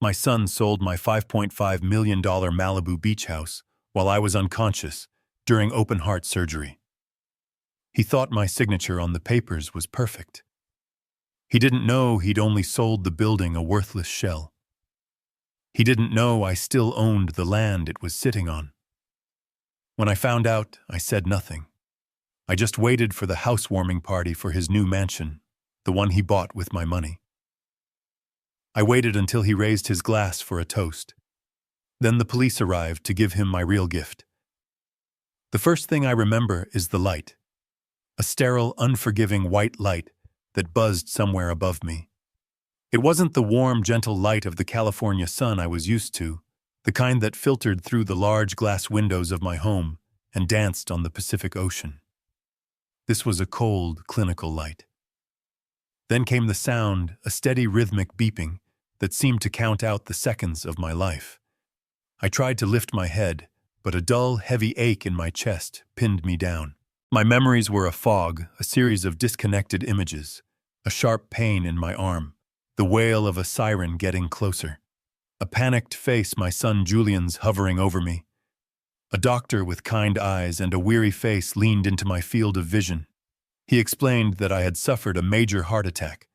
My son sold my $5.5 million Malibu beach house while I was unconscious during open-heart surgery. He thought my signature on the papers was perfect. He didn't know he'd only sold the building a worthless shell. He didn't know I still owned the land it was sitting on. When I found out, I said nothing. I just waited for the housewarming party for his new mansion, the one he bought with my money. I waited until he raised his glass for a toast. Then the police arrived to give him my real gift. The first thing I remember is the light. A sterile, unforgiving white light that buzzed somewhere above me. It wasn't the warm, gentle light of the California sun I was used to, the kind that filtered through the large glass windows of my home and danced on the Pacific Ocean. This was a cold, clinical light. Then came the sound, a steady rhythmic beeping that seemed to count out the seconds of my life. I tried to lift my head, but a dull, heavy ache in my chest pinned me down. My memories were a fog, a series of disconnected images, a sharp pain in my arm, the wail of a siren getting closer, a panicked face my son Julian's hovering over me. A doctor with kind eyes and a weary face leaned into my field of vision. He explained that I had suffered a major heart attack.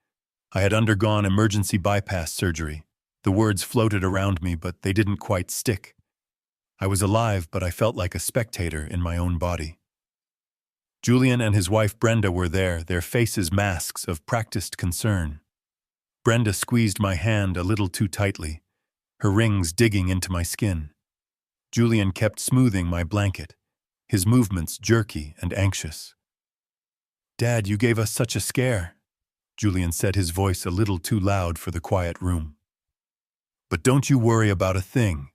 I had undergone emergency bypass surgery. The words floated around me, but they didn't quite stick. I was alive, but I felt like a spectator in my own body. Julian and his wife Brenda were there, their faces masks of practiced concern. Brenda squeezed my hand a little too tightly, her rings digging into my skin. Julian kept smoothing my blanket, his movements jerky and anxious. "Dad, you gave us such a scare," Julian said, his voice a little too loud for the quiet room. "But don't you worry about a thing.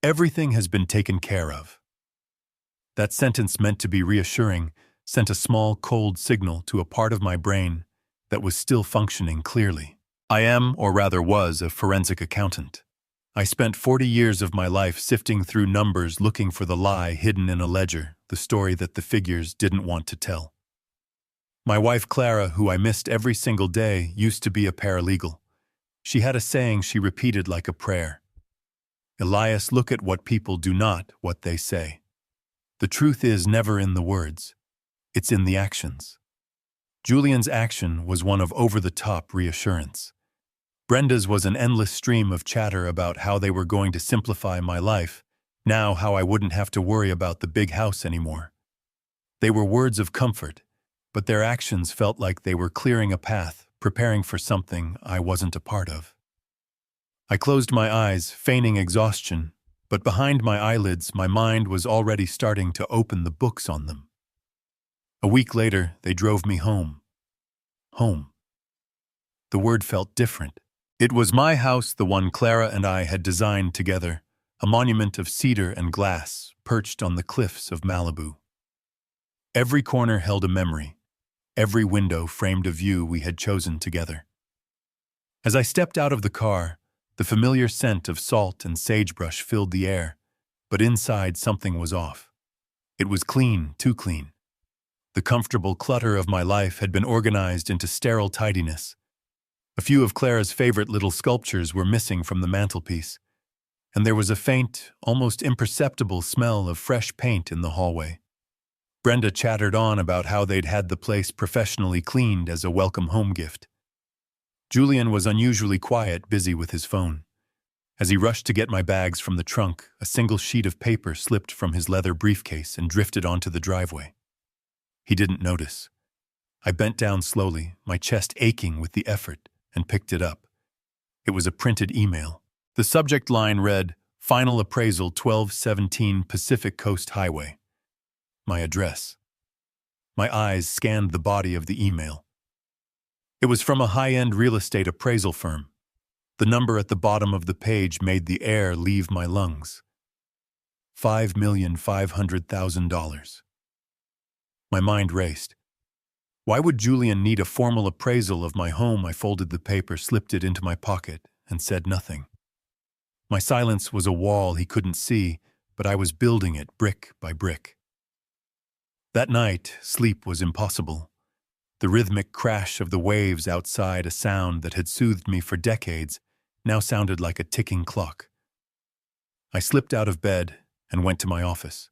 Everything has been taken care of." That sentence, meant to be reassuring, sent a small, cold signal to a part of my brain that was still functioning clearly. I am, or rather was, a forensic accountant. I spent 40 years of my life sifting through numbers looking for the lie hidden in a ledger, the story that the figures didn't want to tell. My wife Clara, who I missed every single day, used to be a paralegal. She had a saying she repeated like a prayer. "Elias, look at what people do, not what they say. The truth is never in the words. It's in the actions." Julian's action was one of over-the-top reassurance. Brenda's was an endless stream of chatter about how they were going to simplify my life, now how I wouldn't have to worry about the big house anymore. They were words of comfort, but their actions felt like they were clearing a path, preparing for something I wasn't a part of. I closed my eyes, feigning exhaustion, but behind my eyelids my mind was already starting to open the books on them. A week later, they drove me home. Home. The word felt different. It was my house, the one Clara and I had designed together, a monument of cedar and glass perched on the cliffs of Malibu. Every corner held a memory. Every window framed a view we had chosen together. As I stepped out of the car, the familiar scent of salt and sagebrush filled the air, but inside something was off. It was clean, too clean. The comfortable clutter of my life had been organized into sterile tidiness. A few of Clara's favorite little sculptures were missing from the mantelpiece, and there was a faint, almost imperceptible smell of fresh paint in the hallway. Brenda chattered on about how they'd had the place professionally cleaned as a welcome home gift. Julian was unusually quiet, busy with his phone. As he rushed to get my bags from the trunk, a single sheet of paper slipped from his leather briefcase and drifted onto the driveway. He didn't notice. I bent down slowly, my chest aching with the effort, and picked it up. It was a printed email. The subject line read, "Final Appraisal 1217 Pacific Coast Highway." My address. My eyes scanned the body of the email. It was from a high-end real estate appraisal firm. The number at the bottom of the page made the air leave my lungs. $5,500,000. My mind raced. Why would Julian need a formal appraisal of my home? I folded the paper, slipped it into my pocket, and said nothing. My silence was a wall he couldn't see, but I was building it brick by brick. That night, sleep was impossible. The rhythmic crash of the waves outside, a sound that had soothed me for decades, now sounded like a ticking clock. I slipped out of bed and went to my office.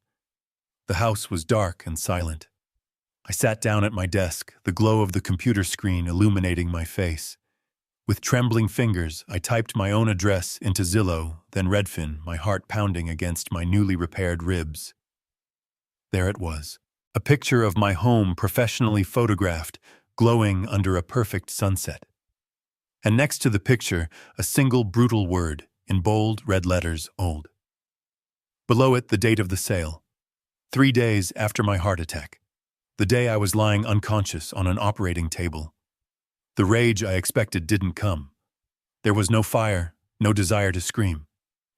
The house was dark and silent. I sat down at my desk, the glow of the computer screen illuminating my face. With trembling fingers, I typed my own address into Zillow, then Redfin, my heart pounding against my newly repaired ribs. There it was, a picture of my home professionally photographed, glowing under a perfect sunset. And next to the picture, a single brutal word, in bold red letters, old. Below it, the date of the sale. 3 days after my heart attack. The day I was lying unconscious on an operating table. The rage I expected didn't come. There was no fire, no desire to scream.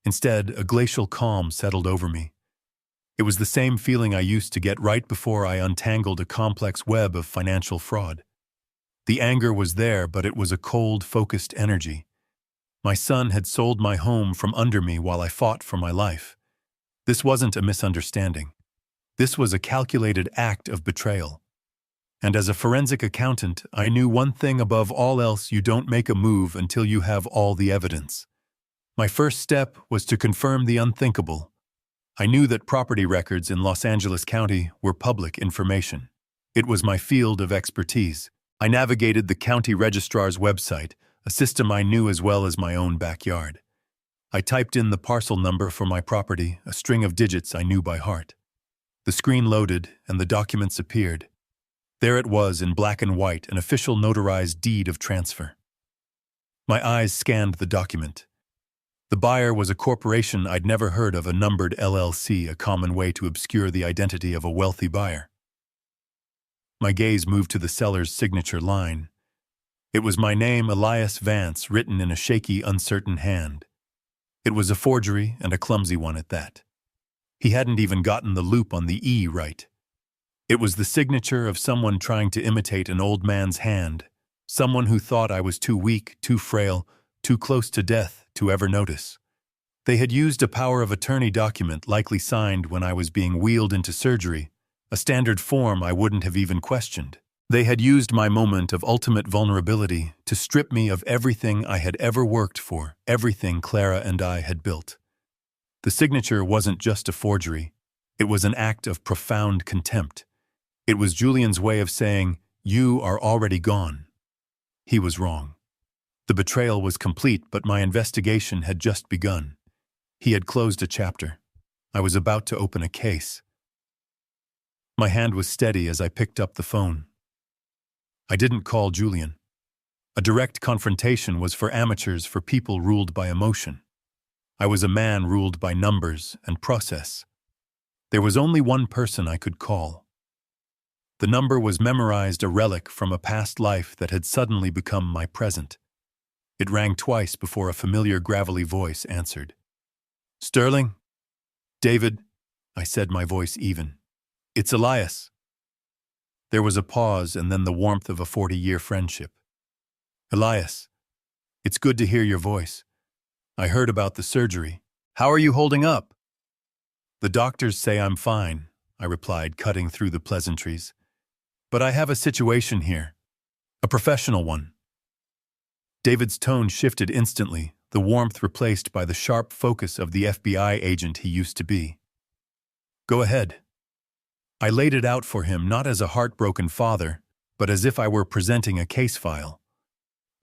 Instead, a glacial calm settled over me. It was the same feeling I used to get right before I untangled a complex web of financial fraud. The anger was there, but it was a cold, focused energy. My son had sold my home from under me while I fought for my life. This wasn't a misunderstanding. This was a calculated act of betrayal. And as a forensic accountant, I knew one thing above all else: you don't make a move until you have all the evidence. My first step was to confirm the unthinkable. I knew that property records in Los Angeles County were public information. It was my field of expertise. I navigated the county registrar's website, a system I knew as well as my own backyard. I typed in the parcel number for my property, a string of digits I knew by heart. The screen loaded, and the documents appeared. There it was in black and white, an official notarized deed of transfer. My eyes scanned the document. The buyer was a corporation I'd never heard of, a numbered LLC, a common way to obscure the identity of a wealthy buyer. My gaze moved to the seller's signature line. It was my name, Elias Vance, written in a shaky, uncertain hand. It was a forgery, and a clumsy one at that. He hadn't even gotten the loop on the E right. It was the signature of someone trying to imitate an old man's hand, someone who thought I was too weak, too frail, too close to death to ever notice. They had used a power of attorney document likely signed when I was being wheeled into surgery, a standard form I wouldn't have even questioned. They had used my moment of ultimate vulnerability to strip me of everything I had ever worked for, everything Clara and I had built. The signature wasn't just a forgery. It was an act of profound contempt. It was Julian's way of saying, "You are already gone." He was wrong. The betrayal was complete, but my investigation had just begun. He had closed a chapter. I was about to open a case. My hand was steady as I picked up the phone. I didn't call Julian. A direct confrontation was for amateurs, for people ruled by emotion. I was a man ruled by numbers and process. There was only one person I could call. The number was memorized, a relic from a past life that had suddenly become my present. It rang twice before a familiar gravelly voice answered. "Sterling?" "David," I said, my voice even. "It's Elias." There was a pause, and then the warmth of a 40-year friendship. "Elias, it's good to hear your voice. I heard about the surgery. How are you holding up?" "The doctors say I'm fine," I replied, cutting through the pleasantries. "But I have a situation here. A professional one." David's tone shifted instantly, the warmth replaced by the sharp focus of the FBI agent he used to be. "Go ahead." I laid it out for him, not as a heartbroken father, but as if I were presenting a case file.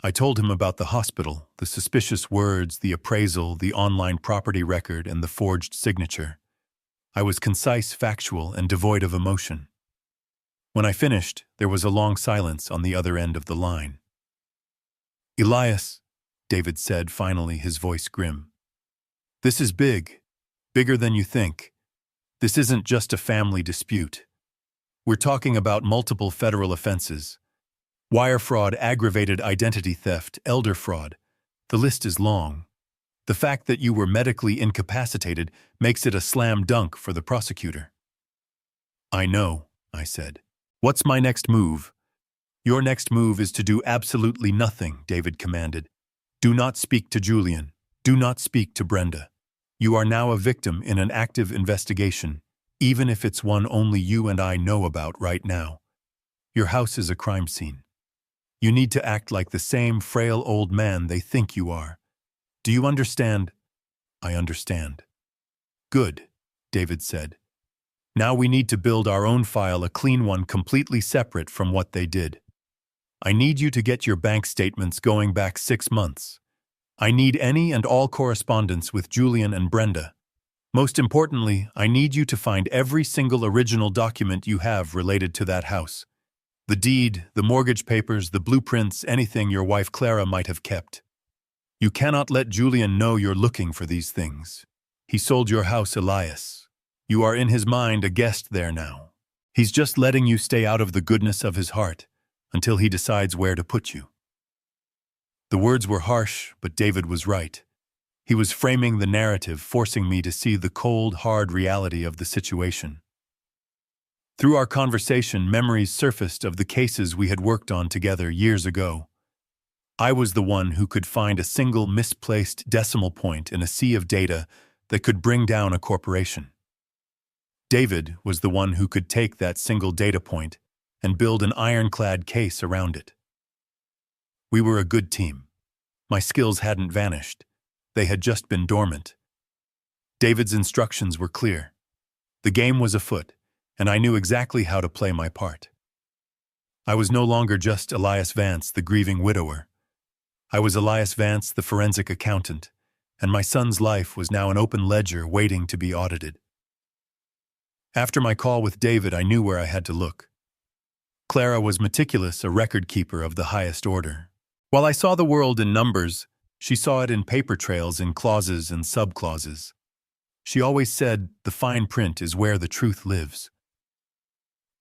I told him about the hospital, the suspicious words, the appraisal, the online property record, and the forged signature. I was concise, factual, and devoid of emotion. When I finished, there was a long silence on the other end of the line. "Elias," David said finally, his voice grim. "This is big, bigger than you think. This isn't just a family dispute. We're talking about multiple federal offenses. Wire fraud, aggravated identity theft, elder fraud. The list is long. The fact that you were medically incapacitated makes it a slam dunk for the prosecutor." "I know," I said. "What's my next move?" "Your next move is to do absolutely nothing," David commanded. "Do not speak to Julian. Do not speak to Brenda. You are now a victim in an active investigation, even if it's one only you and I know about right now. Your house is a crime scene. You need to act like the same frail old man they think you are. Do you understand? I understand. Good, David said. Now we need to build our own file, a clean one completely separate from what they did. I need you to get your bank statements going back 6 months. I need any and all correspondence with Julian and Brenda. Most importantly, I need you to find every single original document you have related to that house. The deed, the mortgage papers, the blueprints, anything your wife Clara might have kept. You cannot let Julian know you're looking for these things. He sold your house, Elias. You are in his mind a guest there now. He's just letting you stay out of the goodness of his heart until he decides where to put you. The words were harsh, but David was right. He was framing the narrative, forcing me to see the cold, hard reality of the situation. Through our conversation, memories surfaced of the cases we had worked on together years ago. I was the one who could find a single misplaced decimal point in a sea of data that could bring down a corporation. David was the one who could take that single data point and build an ironclad case around it. We were a good team. My skills hadn't vanished. They had just been dormant. David's instructions were clear. The game was afoot, and I knew exactly how to play my part. I was no longer just Elias Vance, the grieving widower. I was Elias Vance, the forensic accountant, and my son's life was now an open ledger waiting to be audited. After my call with David, I knew where I had to look. Clara was meticulous, a record keeper of the highest order. While I saw the world in numbers, she saw it in paper trails, in clauses and subclauses. She always said, the fine print is where the truth lives.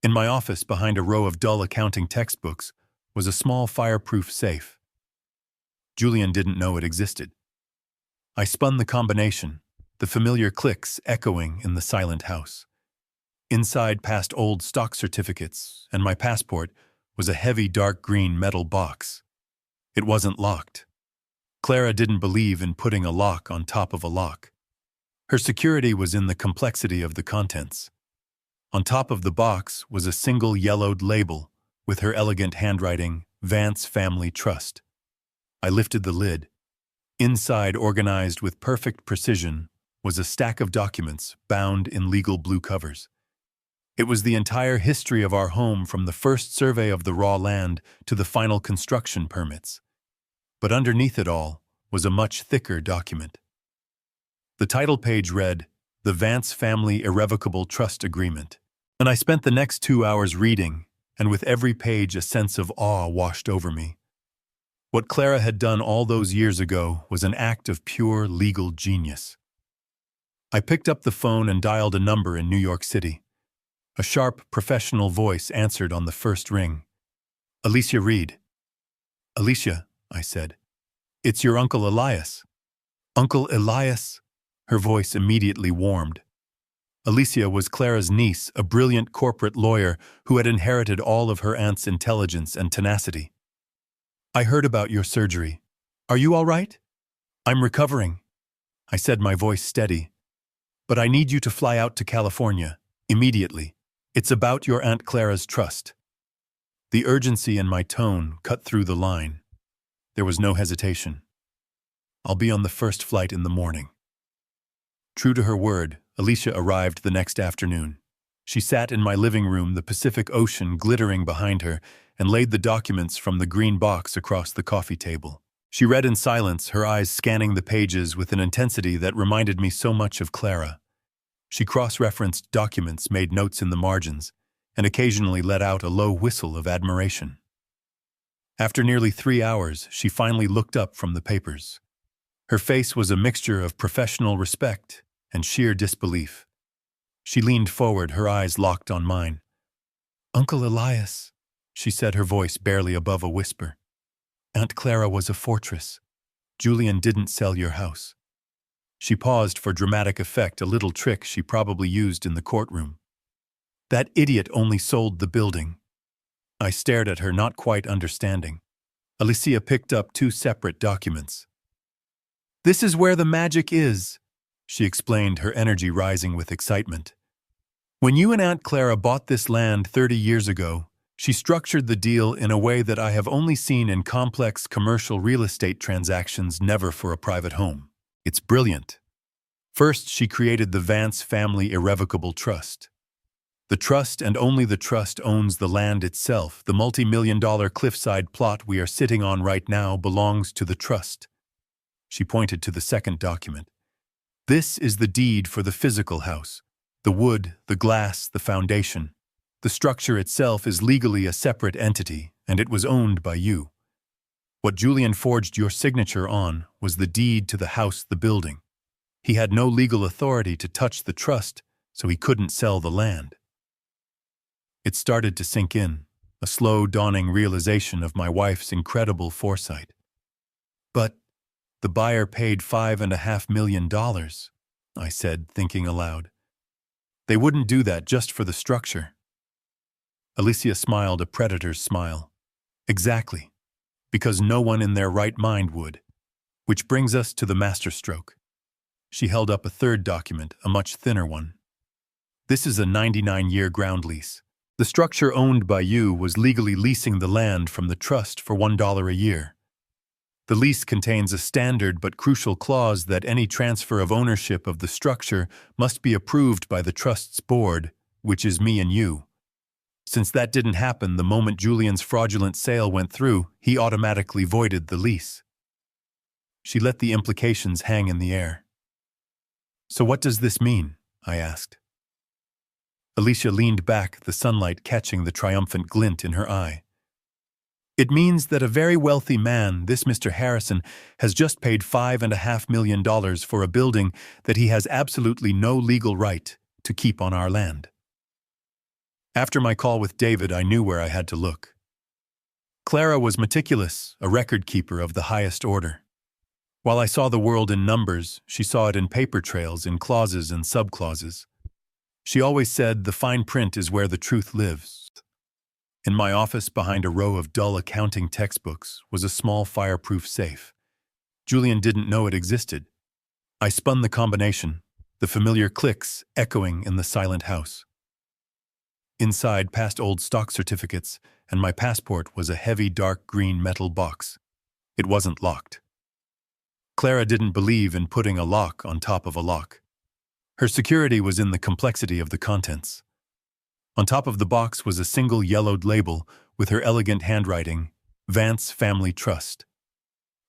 In my office, behind a row of dull accounting textbooks, was a small fireproof safe. Julian didn't know it existed. I spun the combination, the familiar clicks echoing in the silent house. Inside, past old stock certificates and my passport, was a heavy dark green metal box. It wasn't locked. Clara didn't believe in putting a lock on top of a lock. Her security was in the complexity of the contents. On top of the box was a single yellowed label with her elegant handwriting, Vance Family Trust. I lifted the lid. Inside, organized with perfect precision, was a stack of documents bound in legal blue covers. It was the entire history of our home, from the first survey of the raw land to the final construction permits. But underneath it all was a much thicker document. The title page read, The Vance Family Irrevocable Trust Agreement, and I spent the next 2 hours reading, and with every page a sense of awe washed over me. What Clara had done all those years ago was an act of pure legal genius. I picked up the phone and dialed a number in New York City. A sharp, professional voice answered on the first ring. Alicia Reed. Alicia, I said. It's your Uncle Elias. Uncle Elias? Her voice immediately warmed. Alicia was Clara's niece, a brilliant corporate lawyer who had inherited all of her aunt's intelligence and tenacity. I heard about your surgery. Are you all right? I'm recovering, I said, my voice steady. But I need you to fly out to California, immediately. It's about your Aunt Clara's trust. The urgency in my tone cut through the line. There was no hesitation. I'll be on the first flight in the morning. True to her word, Alicia arrived the next afternoon. She sat in my living room, the Pacific Ocean glittering behind her, and laid the documents from the green box across the coffee table. She read in silence, her eyes scanning the pages with an intensity that reminded me so much of Clara. She cross-referenced documents, made notes in the margins, and occasionally let out a low whistle of admiration. After nearly 3 hours, she finally looked up from the papers. Her face was a mixture of professional respect and sheer disbelief. She leaned forward, her eyes locked on mine. Uncle Elias, she said, her voice barely above a whisper. Aunt Clara was a fortress. Julian didn't sell your house. She paused for dramatic effect, a little trick she probably used in the courtroom. That idiot only sold the building. I stared at her, not quite understanding. Alicia picked up 2 separate documents. This is where the magic is, she explained, her energy rising with excitement. When you and Aunt Clara bought this land 30 years ago, She structured the deal in a way that I have only seen in complex commercial real estate transactions, never for a private home. It's brilliant. First, she created the Vance Family Irrevocable Trust. The trust, and only the trust, owns the land itself. The multi-million-dollar cliffside plot we are sitting on right now belongs to the trust. She pointed to the second document. This is the deed for the physical house. The wood, the glass, the foundation. The structure itself is legally a separate entity, and it was owned by you. What Julian forged your signature on was the deed to the house, the building. He had no legal authority to touch the trust, so he couldn't sell the land. It started to sink in, a slow, dawning realization of my wife's incredible foresight. But the buyer paid $5.5 million, I said, thinking aloud. They wouldn't do that just for the structure. Alicia smiled a predator's smile. Exactly, because no one in their right mind would. Which brings us to the masterstroke. She held up a third document, a much thinner one. This is a 99-year ground lease. The structure owned by you was legally leasing the land from the trust for $1 a year. The lease contains a standard but crucial clause that any transfer of ownership of the structure must be approved by the trust's board, which is me and you. Since that didn't happen the moment Julian's fraudulent sale went through, he automatically voided the lease. She let the implications hang in the air. So what does this mean? I asked. Alicia leaned back, the sunlight catching the triumphant glint in her eye. It means that a very wealthy man, this Mr. Harrison, has just paid $5.5 million for a building that he has absolutely no legal right to keep on our land. After my call with David, I knew where I had to look. Clara was meticulous, a record keeper of the highest order. While I saw the world in numbers, she saw it in paper trails, in clauses and subclauses. She always said the fine print is where the truth lives. In my office, behind a row of dull accounting textbooks, was a small fireproof safe. Julian didn't know it existed. I spun the combination, the familiar clicks echoing in the silent house. Inside, past old stock certificates, and my passport was a heavy dark green metal box. It wasn't locked. Clara didn't believe in putting a lock on top of a lock. Her security was in the complexity of the contents. On top of the box was a single yellowed label with her elegant handwriting, Vance Family Trust.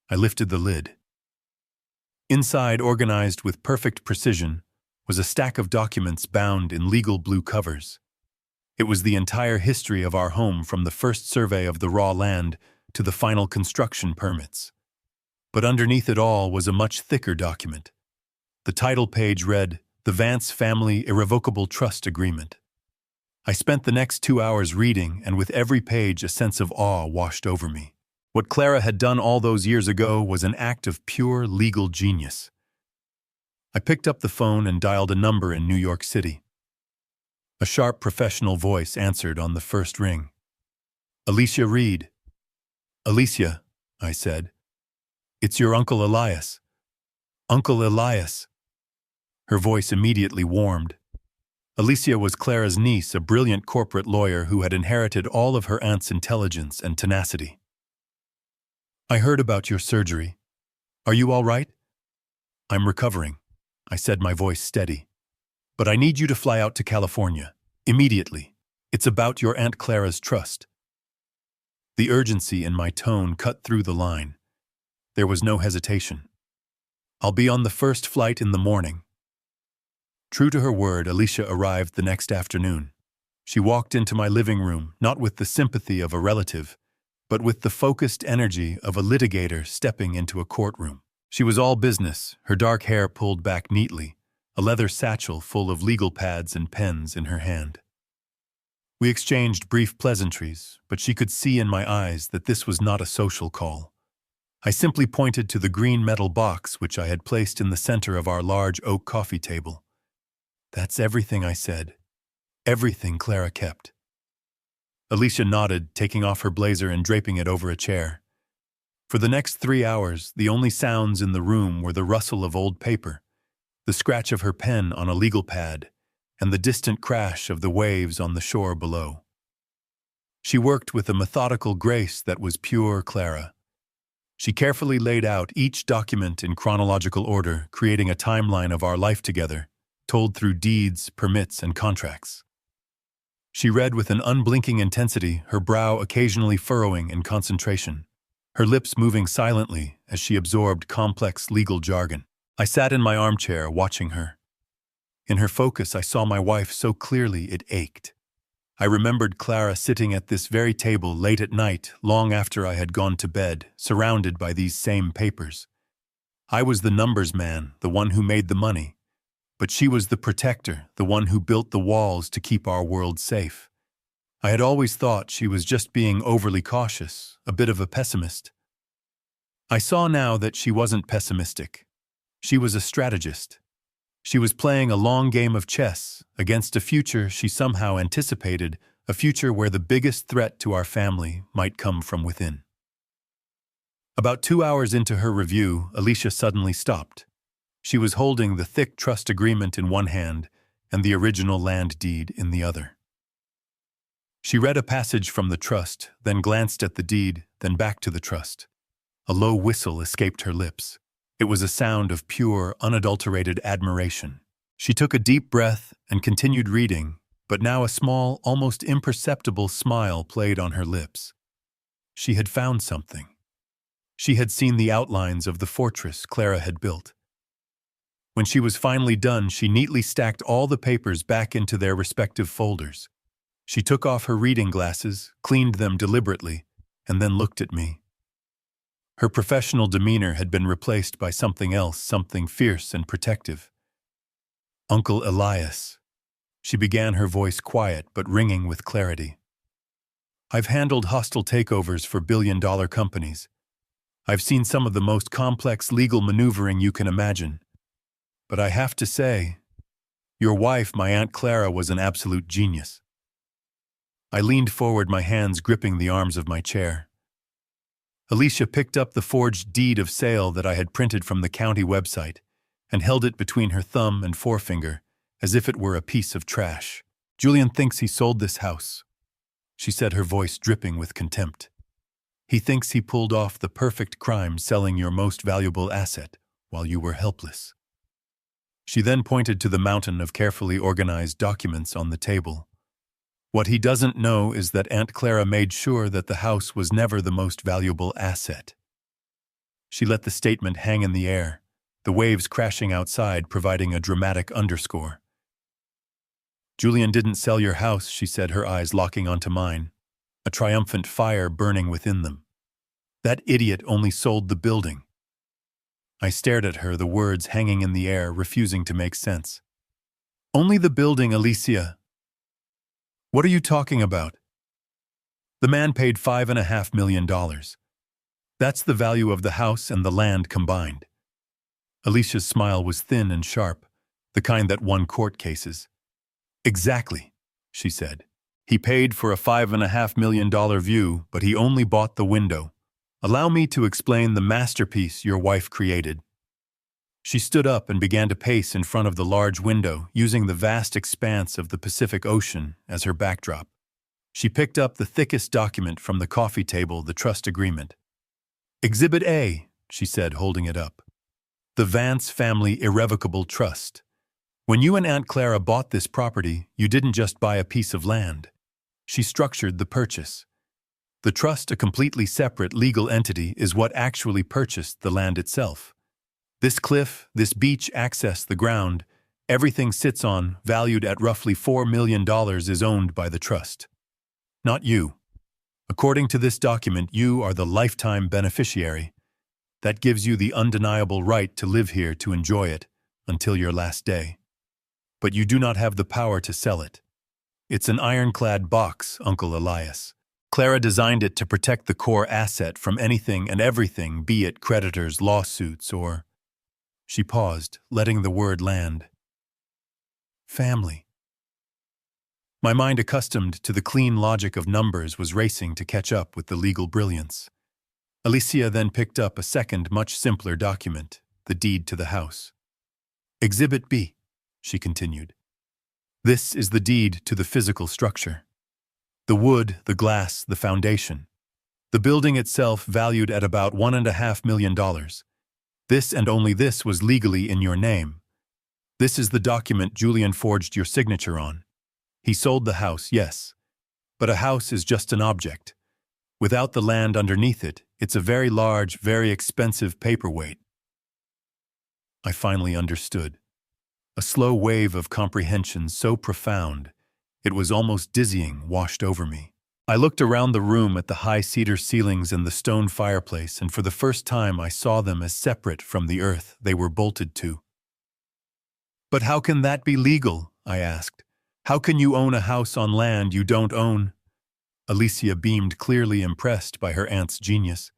I lifted the lid. Inside, organized with perfect precision, was a stack of documents bound in legal blue covers. It was the entire history of our home, from the first survey of the raw land to the final construction permits. But underneath it all was a much thicker document. The title page read, The Vance Family Irrevocable Trust Agreement. I spent the next 2 hours reading, and with every page a sense of awe washed over me. What Clara had done all those years ago was an act of pure legal genius. I picked up the phone and dialed a number in New York City. A sharp professional voice answered on the first ring. Alicia Reed. Alicia, I said. It's your Uncle Elias. Uncle Elias. Her voice immediately warmed. Alicia was Clara's niece, a brilliant corporate lawyer who had inherited all of her aunt's intelligence and tenacity. I heard about your surgery. Are you all right? I'm recovering, I said, my voice steady. But I need you to fly out to California, immediately. It's about your Aunt Clara's trust. The urgency in my tone cut through the line. There was no hesitation. I'll be on the first flight in the morning. True to her word, Alicia arrived the next afternoon. She walked into my living room, not with the sympathy of a relative, but with the focused energy of a litigator stepping into a courtroom. She was all business, her dark hair pulled back neatly, a leather satchel full of legal pads and pens in her hand. We exchanged brief pleasantries, but she could see in my eyes that this was not a social call. I simply pointed to the green metal box which I had placed in the center of our large oak coffee table. That's everything, I said. Everything Clara kept. Alicia nodded, taking off her blazer and draping it over a chair. For the next 3 hours, the only sounds in the room were the rustle of old paper, the scratch of her pen on a legal pad, and the distant crash of the waves on the shore below. She worked with a methodical grace that was pure Clara. She carefully laid out each document in chronological order, creating a timeline of our life together, told through deeds, permits, and contracts. She read with an unblinking intensity, her brow occasionally furrowing in concentration, her lips moving silently as she absorbed complex legal jargon. I sat in my armchair watching her. In her focus, I saw my wife so clearly it ached. I remembered Clara sitting at this very table late at night, long after I had gone to bed, surrounded by these same papers. I was the numbers man, the one who made the money. But she was the protector, the one who built the walls to keep our world safe. I had always thought she was just being overly cautious, a bit of a pessimist. I saw now that she wasn't pessimistic. She was a strategist. She was playing a long game of chess against a future she somehow anticipated, a future where the biggest threat to our family might come from within. About 2 hours into her review, Alicia suddenly stopped. She was holding the thick trust agreement in one hand and the original land deed in the other. She read a passage from the trust, then glanced at the deed, then back to the trust. A low whistle escaped her lips. It was a sound of pure, unadulterated admiration. She took a deep breath and continued reading, but now a small, almost imperceptible smile played on her lips. She had found something. She had seen the outlines of the fortress Clara had built. When she was finally done, she neatly stacked all the papers back into their respective folders. She took off her reading glasses, cleaned them deliberately, and then looked at me. Her professional demeanor had been replaced by something else, something fierce and protective. "Uncle Elias." She began, her voice quiet but ringing with clarity. "I've handled hostile takeovers for billion-dollar companies. I've seen some of the most complex legal maneuvering you can imagine. But I have to say, your wife, my Aunt Clara, was an absolute genius." I leaned forward, my hands gripping the arms of my chair. Alicia picked up the forged deed of sale that I had printed from the county website and held it between her thumb and forefinger as if it were a piece of trash. "Julian thinks he sold this house," she said, her voice dripping with contempt. "He thinks he pulled off the perfect crime, selling your most valuable asset while you were helpless." She then pointed to the mountain of carefully organized documents on the table. "What he doesn't know is that Aunt Clara made sure that the house was never the most valuable asset." She let the statement hang in the air, the waves crashing outside providing a dramatic underscore. "Julian didn't sell your house," she said, her eyes locking onto mine, a triumphant fire burning within them. "That idiot only sold the building." I stared at her, the words hanging in the air, refusing to make sense. "Only the building, Alicia." "What are you talking about?" "The man paid $5.5 million. That's the value of the house and the land combined." Alicia's smile was thin and sharp, the kind that won court cases. "Exactly," she said. "He paid for a $5.5 million view, but he only bought the window. Allow me to explain the masterpiece your wife created." She stood up and began to pace in front of the large window, using the vast expanse of the Pacific Ocean as her backdrop. She picked up the thickest document from the coffee table, the trust agreement. "Exhibit A," she said, holding it up. "The Vance Family Irrevocable Trust. When you and Aunt Clara bought this property, you didn't just buy a piece of land. She structured the purchase. The trust, a completely separate legal entity, is what actually purchased the land itself. This cliff, this beach access, the ground, everything sits on, valued at roughly $4 million, is owned by the trust. Not you. According to this document, you are the lifetime beneficiary. That gives you the undeniable right to live here, to enjoy it, until your last day. But you do not have the power to sell it. It's an ironclad box, Uncle Elias. Clara designed it to protect the core asset from anything and everything, be it creditors, lawsuits, or..." She paused, letting the word land. "Family." My mind, accustomed to the clean logic of numbers, was racing to catch up with the legal brilliance. Alicia then picked up a second, much simpler document, the deed to the house. "Exhibit B," she continued. "This is the deed to the physical structure. The wood, the glass, the foundation. The building itself valued at about $1.5 million. This and only this was legally in your name. This is the document Julian forged your signature on. He sold the house, yes. But a house is just an object. Without the land underneath it, it's a very large, very expensive paperweight. I finally understood. A slow wave of comprehension so profound, it was almost dizzying, washed over me. I looked around the room at the high cedar ceilings and the stone fireplace, and for the first time I saw them as separate from the earth they were bolted to. "But how can that be legal?" I asked. "How can you own a house on land you don't own?" Alicia beamed, clearly impressed by her aunt's genius.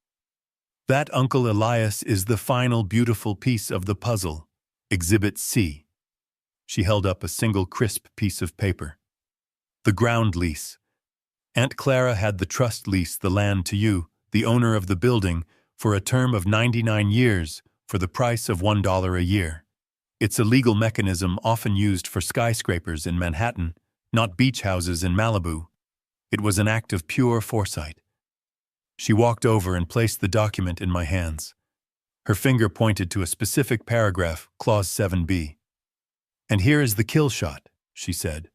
"That, Uncle Elias, is the final beautiful piece of the puzzle. Exhibit C." She held up a single crisp piece of paper. "The ground lease. Aunt Clara had the trust lease the land to you, the owner of the building, for a term of 99 years for the price of $1 a year. It's a legal mechanism often used for skyscrapers in Manhattan, not beach houses in Malibu. It was an act of pure foresight." She walked over and placed the document in my hands. Her finger pointed to a specific paragraph, Clause 7b. "And here is the kill shot," she said.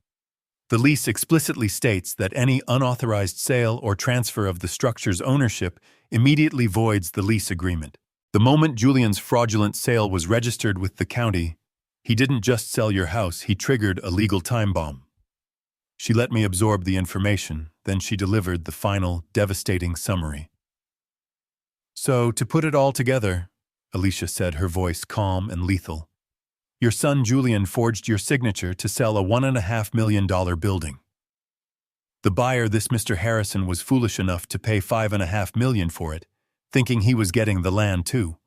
"The lease explicitly states that any unauthorized sale or transfer of the structure's ownership immediately voids the lease agreement. The moment Julian's fraudulent sale was registered with the county, he didn't just sell your house, he triggered a legal time bomb." She let me absorb the information, then she delivered the final, devastating summary. "So, to put it all together," Alicia said, her voice calm and lethal, "your son Julian forged your signature to sell a $1.5 million building. The buyer, this Mr. Harrison, was foolish enough to pay $5.5 million for it, thinking he was getting the land too.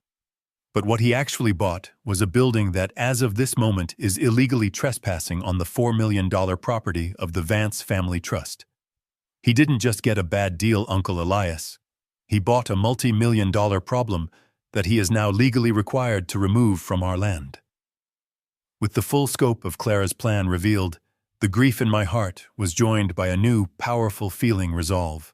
But what he actually bought was a building that, as of this moment, is illegally trespassing on the $4 million property of the Vance Family Trust. He didn't just get a bad deal, Uncle Elias. He bought a multi-million-dollar problem that he is now legally required to remove from our land." With the full scope of Clara's plan revealed, the grief in my heart was joined by a new, powerful feeling, resolve.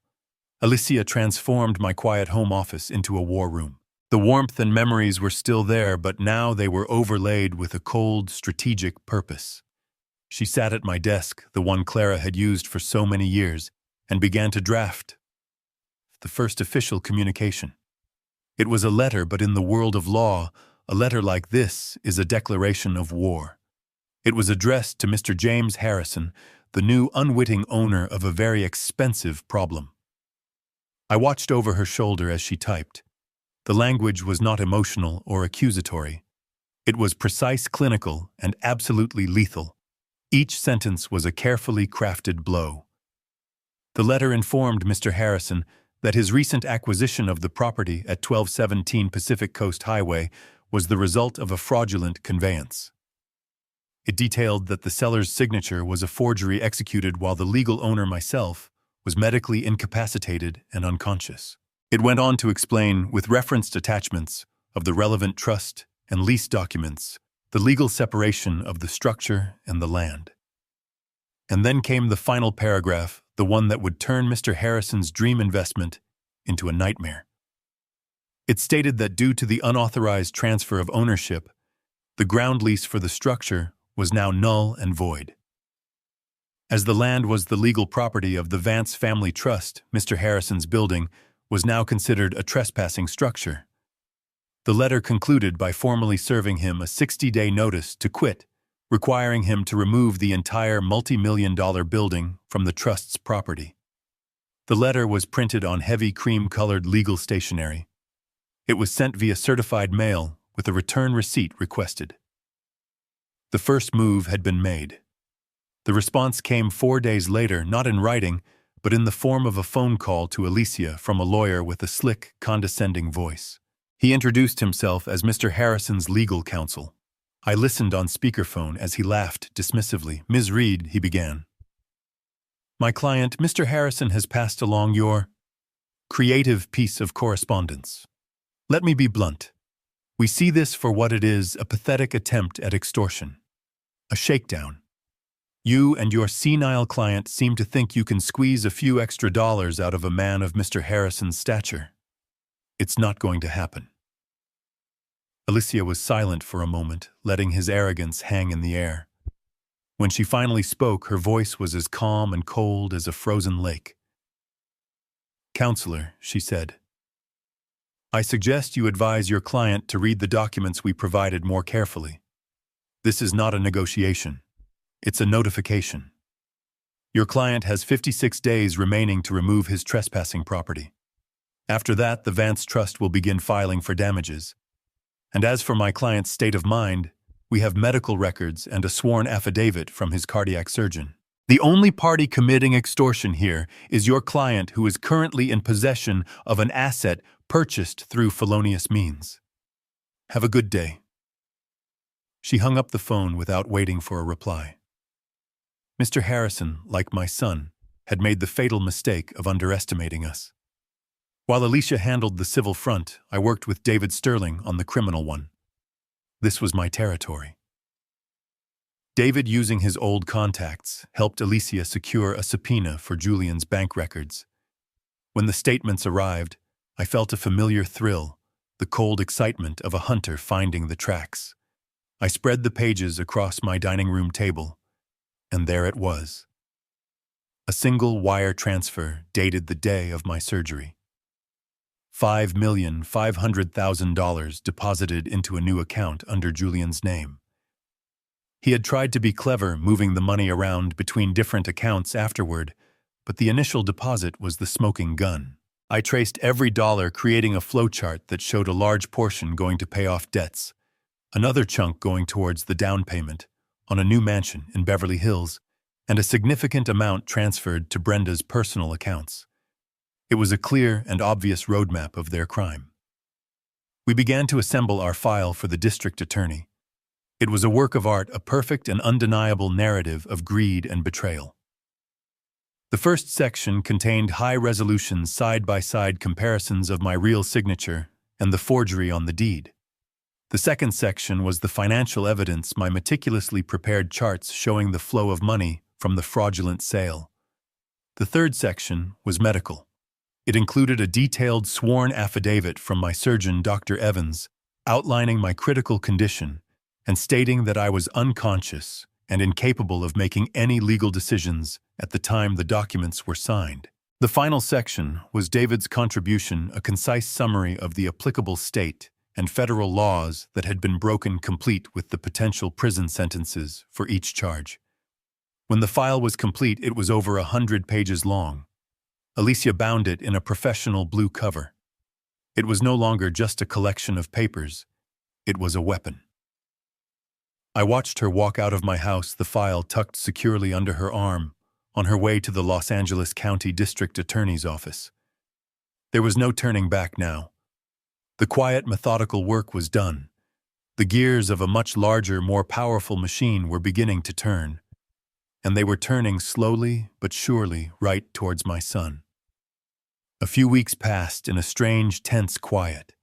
Alicia transformed my quiet home office into a war room. The warmth and memories were still there, but now they were overlaid with a cold, strategic purpose. She sat at my desk, the one Clara had used for so many years, and began to draft the first official communication. It was a letter, but in the world of law, a letter like this is a declaration of war. It was addressed to Mr. James Harrison, the new unwitting owner of a very expensive problem. I watched over her shoulder as she typed. The language was not emotional or accusatory. It was precise, clinical, and absolutely lethal. Each sentence was a carefully crafted blow. The letter informed Mr. Harrison that his recent acquisition of the property at 1217 Pacific Coast Highway was the result of a fraudulent conveyance. It detailed that the seller's signature was a forgery executed while the legal owner, myself, was medically incapacitated and unconscious. It went on to explain, with referenced attachments of the relevant trust and lease documents, the legal separation of the structure and the land. And then came the final paragraph, the one that would turn Mr. Harrison's dream investment into a nightmare. It stated that due to the unauthorized transfer of ownership, the ground lease for the structure was now null and void. As the land was the legal property of the Vance Family Trust, Mr. Harrison's building was now considered a trespassing structure. The letter concluded by formally serving him a 60-day notice to quit, requiring him to remove the entire multi-million-dollar building from the trust's property. The letter was printed on heavy cream-colored legal stationery. It was sent via certified mail with a return receipt requested. The first move had been made. The response came 4 days later, not in writing, but in the form of a phone call to Alicia from a lawyer with a slick, condescending voice. He introduced himself as Mr. Harrison's legal counsel. I listened on speakerphone as he laughed dismissively. "Ms. Reed," he began. "My client, Mr. Harrison, has passed along your creative piece of correspondence. Let me be blunt. We see this for what it is, a pathetic attempt at extortion. A shakedown. You and your senile client seem to think you can squeeze a few extra dollars out of a man of Mr. Harrison's stature. It's not going to happen." Alicia was silent for a moment, letting his arrogance hang in the air. When she finally spoke, her voice was as calm and cold as a frozen lake. "Counselor," she said, "I suggest you advise your client to read the documents we provided more carefully. This is not a negotiation. It's a notification. Your client has 56 days remaining to remove his trespassing property. After that, the Vance Trust will begin filing for damages. And as for my client's state of mind, we have medical records and a sworn affidavit from his cardiac surgeon. The only party committing extortion here is your client, who is currently in possession of an asset purchased through felonious means. Have a good day." She hung up the phone without waiting for a reply. Mr. Harrison, like my son, had made the fatal mistake of underestimating us. While Alicia handled the civil front, I worked with David Sterling on the criminal one. This was my territory. David, using his old contacts, helped Alicia secure a subpoena for Julian's bank records. When the statements arrived, I felt a familiar thrill, the cold excitement of a hunter finding the tracks. I spread the pages across my dining room table, and there it was. A single wire transfer dated the day of my surgery. $5,500,000 deposited into a new account under Julian's name. He had tried to be clever, moving the money around between different accounts afterward, but the initial deposit was the smoking gun. I traced every dollar, creating a flowchart that showed a large portion going to pay off debts, another chunk going towards the down payment on a new mansion in Beverly Hills, and a significant amount transferred to Brenda's personal accounts. It was a clear and obvious roadmap of their crime. We began to assemble our file for the district attorney. It was a work of art, a perfect and undeniable narrative of greed and betrayal. The first section contained high-resolution side-by-side comparisons of my real signature and the forgery on the deed. The second section was the financial evidence, my meticulously prepared charts showing the flow of money from the fraudulent sale. The third section was medical. It included a detailed sworn affidavit from my surgeon, Dr. Evans, outlining my critical condition and stating that I was unconscious and incapable of making any legal decisions at the time the documents were signed. The final section was David's contribution, a concise summary of the applicable state and federal laws that had been broken, complete with the potential prison sentences for each charge. When the file was complete, it was over 100 pages long. Alicia bound it in a professional blue cover. It was no longer just a collection of papers. It was a weapon. I watched her walk out of my house, the file tucked securely under her arm, on her way to the Los Angeles County District Attorney's office. There was no turning back now. The quiet, methodical work was done. The gears of a much larger, more powerful machine were beginning to turn, and they were turning slowly but surely right towards my son. A few weeks passed in a strange, tense quiet.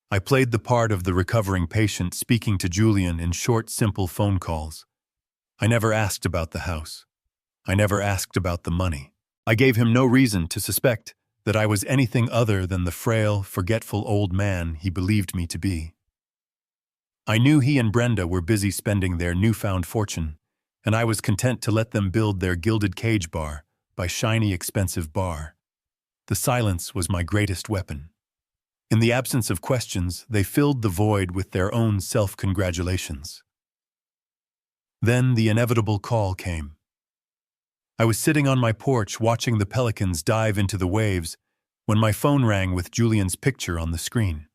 I played the part of the recovering patient, speaking to Julian in short, simple phone calls. I never asked about the house. I never asked about the money. I gave him no reason to suspect that I was anything other than the frail, forgetful old man he believed me to be. I knew he and Brenda were busy spending their newfound fortune, and I was content to let them build their gilded cage bar by shiny, expensive bar. The silence was my greatest weapon. In the absence of questions, they filled the void with their own self-congratulations. Then the inevitable call came. I was sitting on my porch watching the pelicans dive into the waves when my phone rang with Julian's picture on the screen.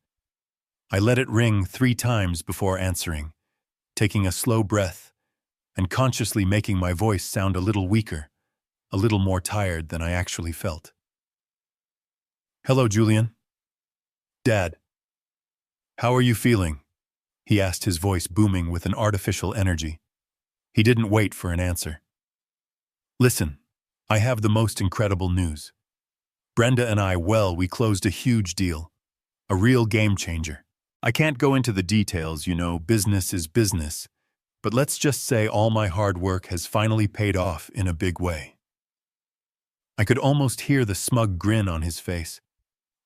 I let it ring 3 times before answering, taking a slow breath and consciously making my voice sound a little weaker, a little more tired than I actually felt. "Hello, Julian." "Dad, how are you feeling?" he asked, his voice booming with an artificial energy. He didn't wait for an answer. "Listen, I have the most incredible news. Brenda and we closed a huge deal, a real game changer. I can't go into the details, business is business, but let's just say all my hard work has finally paid off in a big way. I could almost hear the smug grin on his face.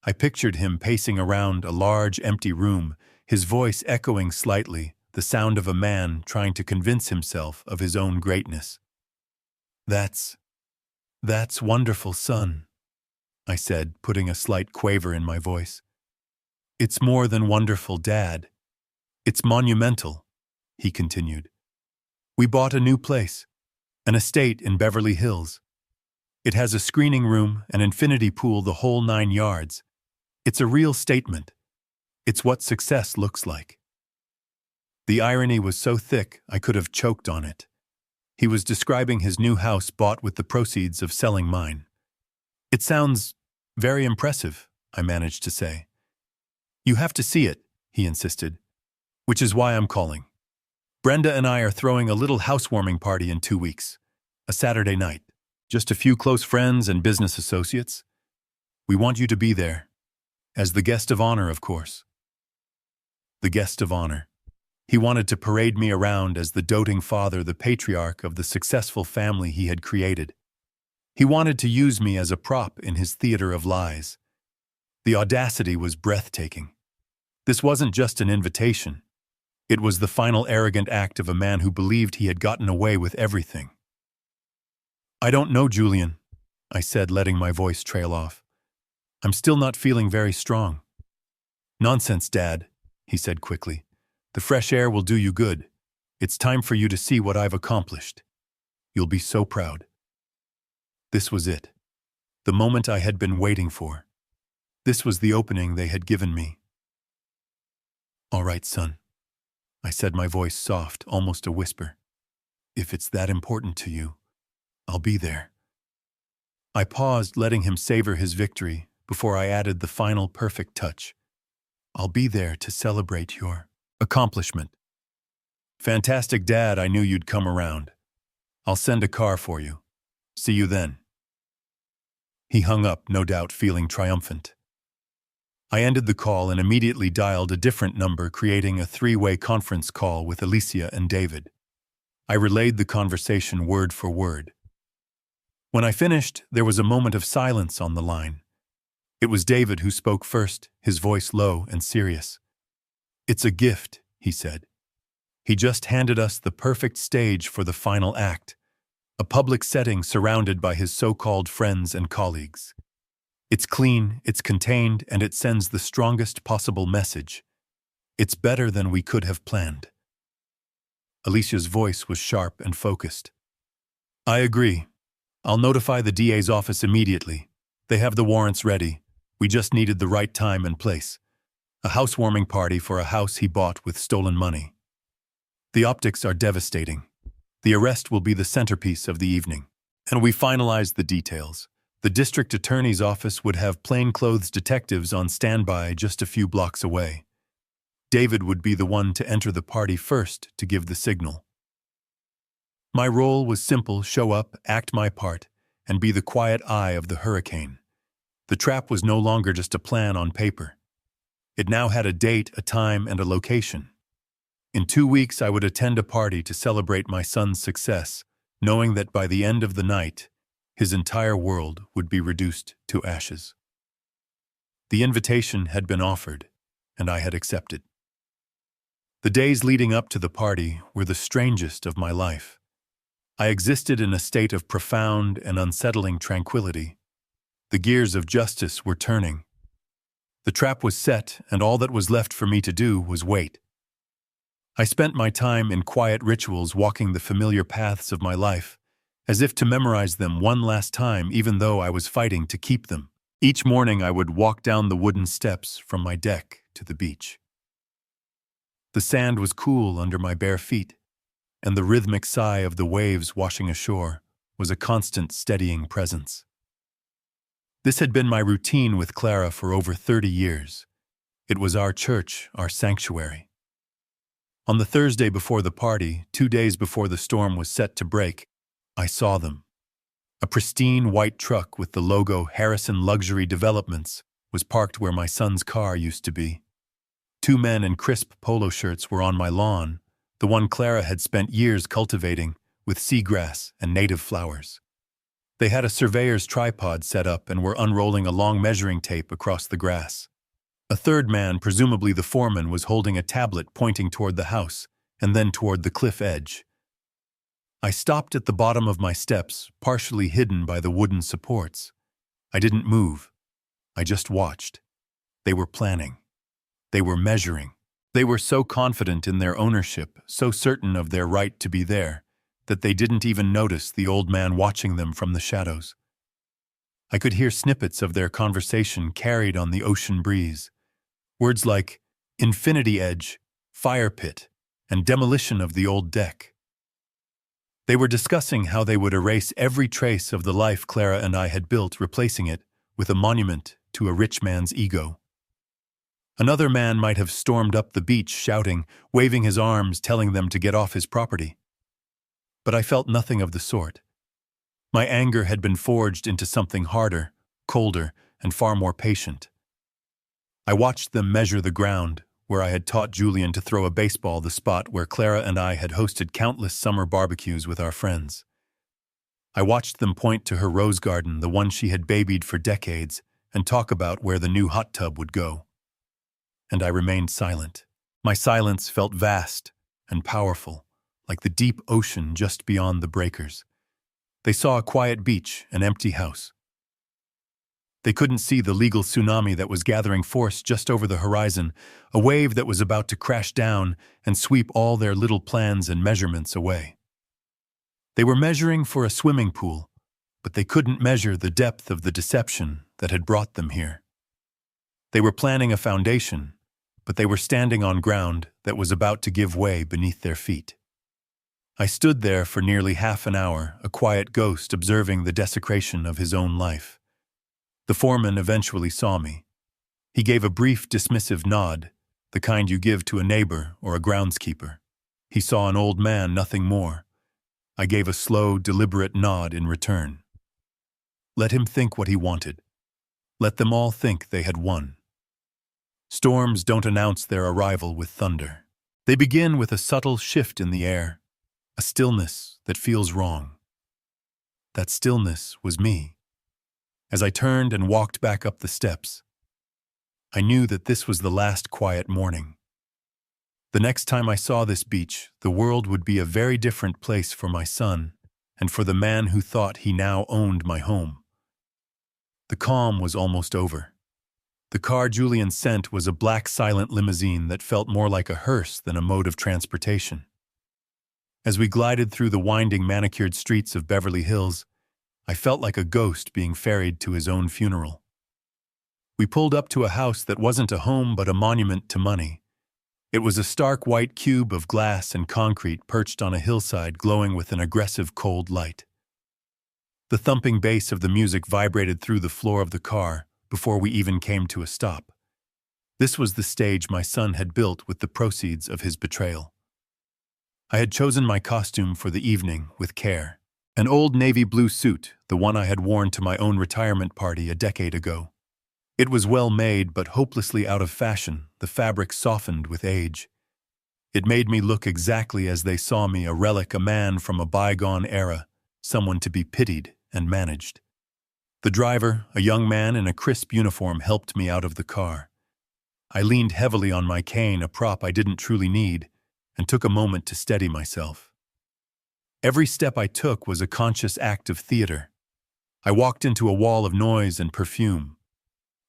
I pictured him pacing around a large, empty room, his voice echoing slightly, the sound of a man trying to convince himself of his own greatness. That's wonderful, son," I said, putting a slight quaver in my voice. "It's more than wonderful, Dad. It's monumental," he continued. "We bought a new place, an estate in Beverly Hills. It has a screening room, an infinity pool, the whole 9 yards. It's a real statement. It's what success looks like." The irony was so thick I could have choked on it. He was describing his new house bought with the proceeds of selling mine. "It sounds very impressive," I managed to say. "You have to see it," he insisted, "which is why I'm calling. Brenda and I are throwing a little housewarming party in 2 weeks, a Saturday night. Just a few close friends and business associates. We want you to be there, as the guest of honor, of course." The guest of honor. He wanted to parade me around as the doting father, the patriarch of the successful family he had created. He wanted to use me as a prop in his theater of lies. The audacity was breathtaking. This wasn't just an invitation. It was the final arrogant act of a man who believed he had gotten away with everything. "I don't know, Julian," I said, letting my voice trail off. "I'm still not feeling very strong." "Nonsense, Dad," he said quickly. "The fresh air will do you good. It's time for you to see what I've accomplished. You'll be so proud." This was it. The moment I had been waiting for. This was the opening they had given me. "All right, son," I said, my voice soft, almost a whisper. "If it's that important to you, I'll be there." I paused, letting him savor his victory, before I added the final perfect touch. "I'll be there to celebrate your accomplishment." "Fantastic, Dad, I knew you'd come around. I'll send a car for you. See you then." He hung up, no doubt feeling triumphant. I ended the call and immediately dialed a different number, creating a 3-way conference call with Alicia and David. I relayed the conversation word for word. When I finished, there was a moment of silence on the line. It was David who spoke first, his voice low and serious. "It's a gift," he said. "He just handed us the perfect stage for the final act, a public setting surrounded by his so-called friends and colleagues. It's clean, it's contained, and it sends the strongest possible message. It's better than we could have planned." Alicia's voice was sharp and focused. "I agree. I'll notify the DA's office immediately. They have the warrants ready. We just needed the right time and place. A housewarming party for a house he bought with stolen money. The optics are devastating. The arrest will be the centerpiece of the evening. And we finalized the details. The district attorney's office would have plainclothes detectives on standby just a few blocks away. David would be the one to enter the party first to give the signal. My role was simple: show up, act my part, and be the quiet eye of the hurricane. The trap was no longer just a plan on paper. It now had a date, a time, and a location. In 2 weeks, I would attend a party to celebrate my son's success, knowing that by the end of the night, his entire world would be reduced to ashes. The invitation had been offered, and I had accepted. The days leading up to the party were the strangest of my life. I existed in a state of profound and unsettling tranquility. The gears of justice were turning. The trap was set, and all that was left for me to do was wait. I spent my time in quiet rituals, walking the familiar paths of my life, as if to memorize them one last time, even though I was fighting to keep them. Each morning I would walk down the wooden steps from my deck to the beach. The sand was cool under my bare feet, and the rhythmic sigh of the waves washing ashore was a constant, steadying presence. This had been my routine with Clara for over 30 years. It was our church, our sanctuary. On the Thursday before the party, 2 days before the storm was set to break, I saw them. A pristine white truck with the logo Harrison Luxury Developments was parked where my son's car used to be. 2 men in crisp polo shirts were on my lawn, the one Clara had spent years cultivating with seagrass and native flowers. They had a surveyor's tripod set up and were unrolling a long measuring tape across the grass. A third man, presumably the foreman, was holding a tablet pointing toward the house and then toward the cliff edge. I stopped at the bottom of my steps, partially hidden by the wooden supports. I didn't move. I just watched. They were planning. They were measuring. They were so confident in their ownership, so certain of their right to be there, that they didn't even notice the old man watching them from the shadows. I could hear snippets of their conversation carried on the ocean breeze. Words like infinity edge, fire pit, and demolition of the old deck. They were discussing how they would erase every trace of the life Clara and I had built, replacing it with a monument to a rich man's ego. Another man might have stormed up the beach shouting, waving his arms, telling them to get off his property. But I felt nothing of the sort. My anger had been forged into something harder, colder, and far more patient. I watched them measure the ground, where I had taught Julian to throw a baseball, the spot where Clara and I had hosted countless summer barbecues with our friends. I watched them point to her rose garden, the one she had babied for decades, and talk about where the new hot tub would go. And I remained silent. My silence felt vast and powerful, like the deep ocean just beyond the breakers. They saw a quiet beach, an empty house. They couldn't see the legal tsunami that was gathering force just over the horizon, a wave that was about to crash down and sweep all their little plans and measurements away. They were measuring for a swimming pool, but they couldn't measure the depth of the deception that had brought them here. They were planning a foundation, but they were standing on ground that was about to give way beneath their feet. I stood there for nearly half an hour, a quiet ghost observing the desecration of his own life. The foreman eventually saw me. He gave a brief, dismissive nod, the kind you give to a neighbor or a groundskeeper. He saw an old man, nothing more. I gave a slow, deliberate nod in return. Let him think what he wanted. Let them all think they had won. Storms don't announce their arrival with thunder. They begin with a subtle shift in the air, a stillness that feels wrong. That stillness was me. As I turned and walked back up the steps, I knew that this was the last quiet morning. The next time I saw this beach, the world would be a very different place for my son and for the man who thought he now owned my home. The calm was almost over. The car Julian sent was a black silent limousine that felt more like a hearse than a mode of transportation. As we glided through the winding manicured streets of Beverly Hills, I felt like a ghost being ferried to his own funeral. We pulled up to a house that wasn't a home but a monument to money. It was a stark white cube of glass and concrete perched on a hillside glowing with an aggressive cold light. The thumping bass of the music vibrated through the floor of the car before we even came to a stop. This was the stage my son had built with the proceeds of his betrayal. I had chosen my costume for the evening with care. An old navy blue suit, the one I had worn to my own retirement party a decade ago. It was well made but hopelessly out of fashion, the fabric softened with age. It made me look exactly as they saw me, a relic, a man from a bygone era, someone to be pitied and managed. The driver, a young man in a crisp uniform, helped me out of the car. I leaned heavily on my cane, a prop I didn't truly need, and took a moment to steady myself. Every step I took was a conscious act of theater. I walked into a wall of noise and perfume.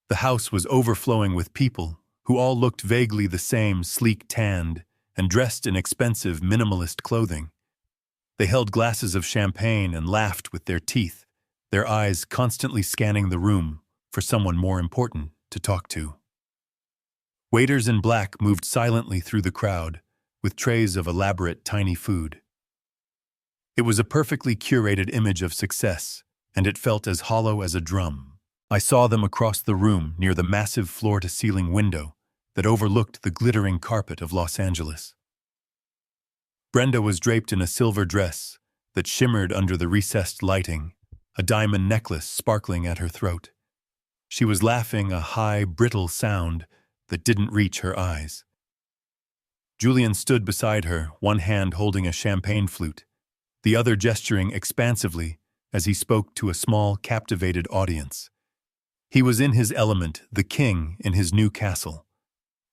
The house was overflowing with people who all looked vaguely the same, sleek-tanned, and dressed in expensive, minimalist clothing. They held glasses of champagne and laughed with their teeth, their eyes constantly scanning the room for someone more important to talk to. Waiters in black moved silently through the crowd, with trays of elaborate, tiny food. It was a perfectly curated image of success, and it felt as hollow as a drum. I saw them across the room near the massive floor-to-ceiling window that overlooked the glittering carpet of Los Angeles. Brenda was draped in a silver dress that shimmered under the recessed lighting, a diamond necklace sparkling at her throat. She was laughing, a high, brittle sound that didn't reach her eyes. Julian stood beside her, one hand holding a champagne flute, the other gesturing expansively as he spoke to a small, captivated audience. He was in his element, the king in his new castle.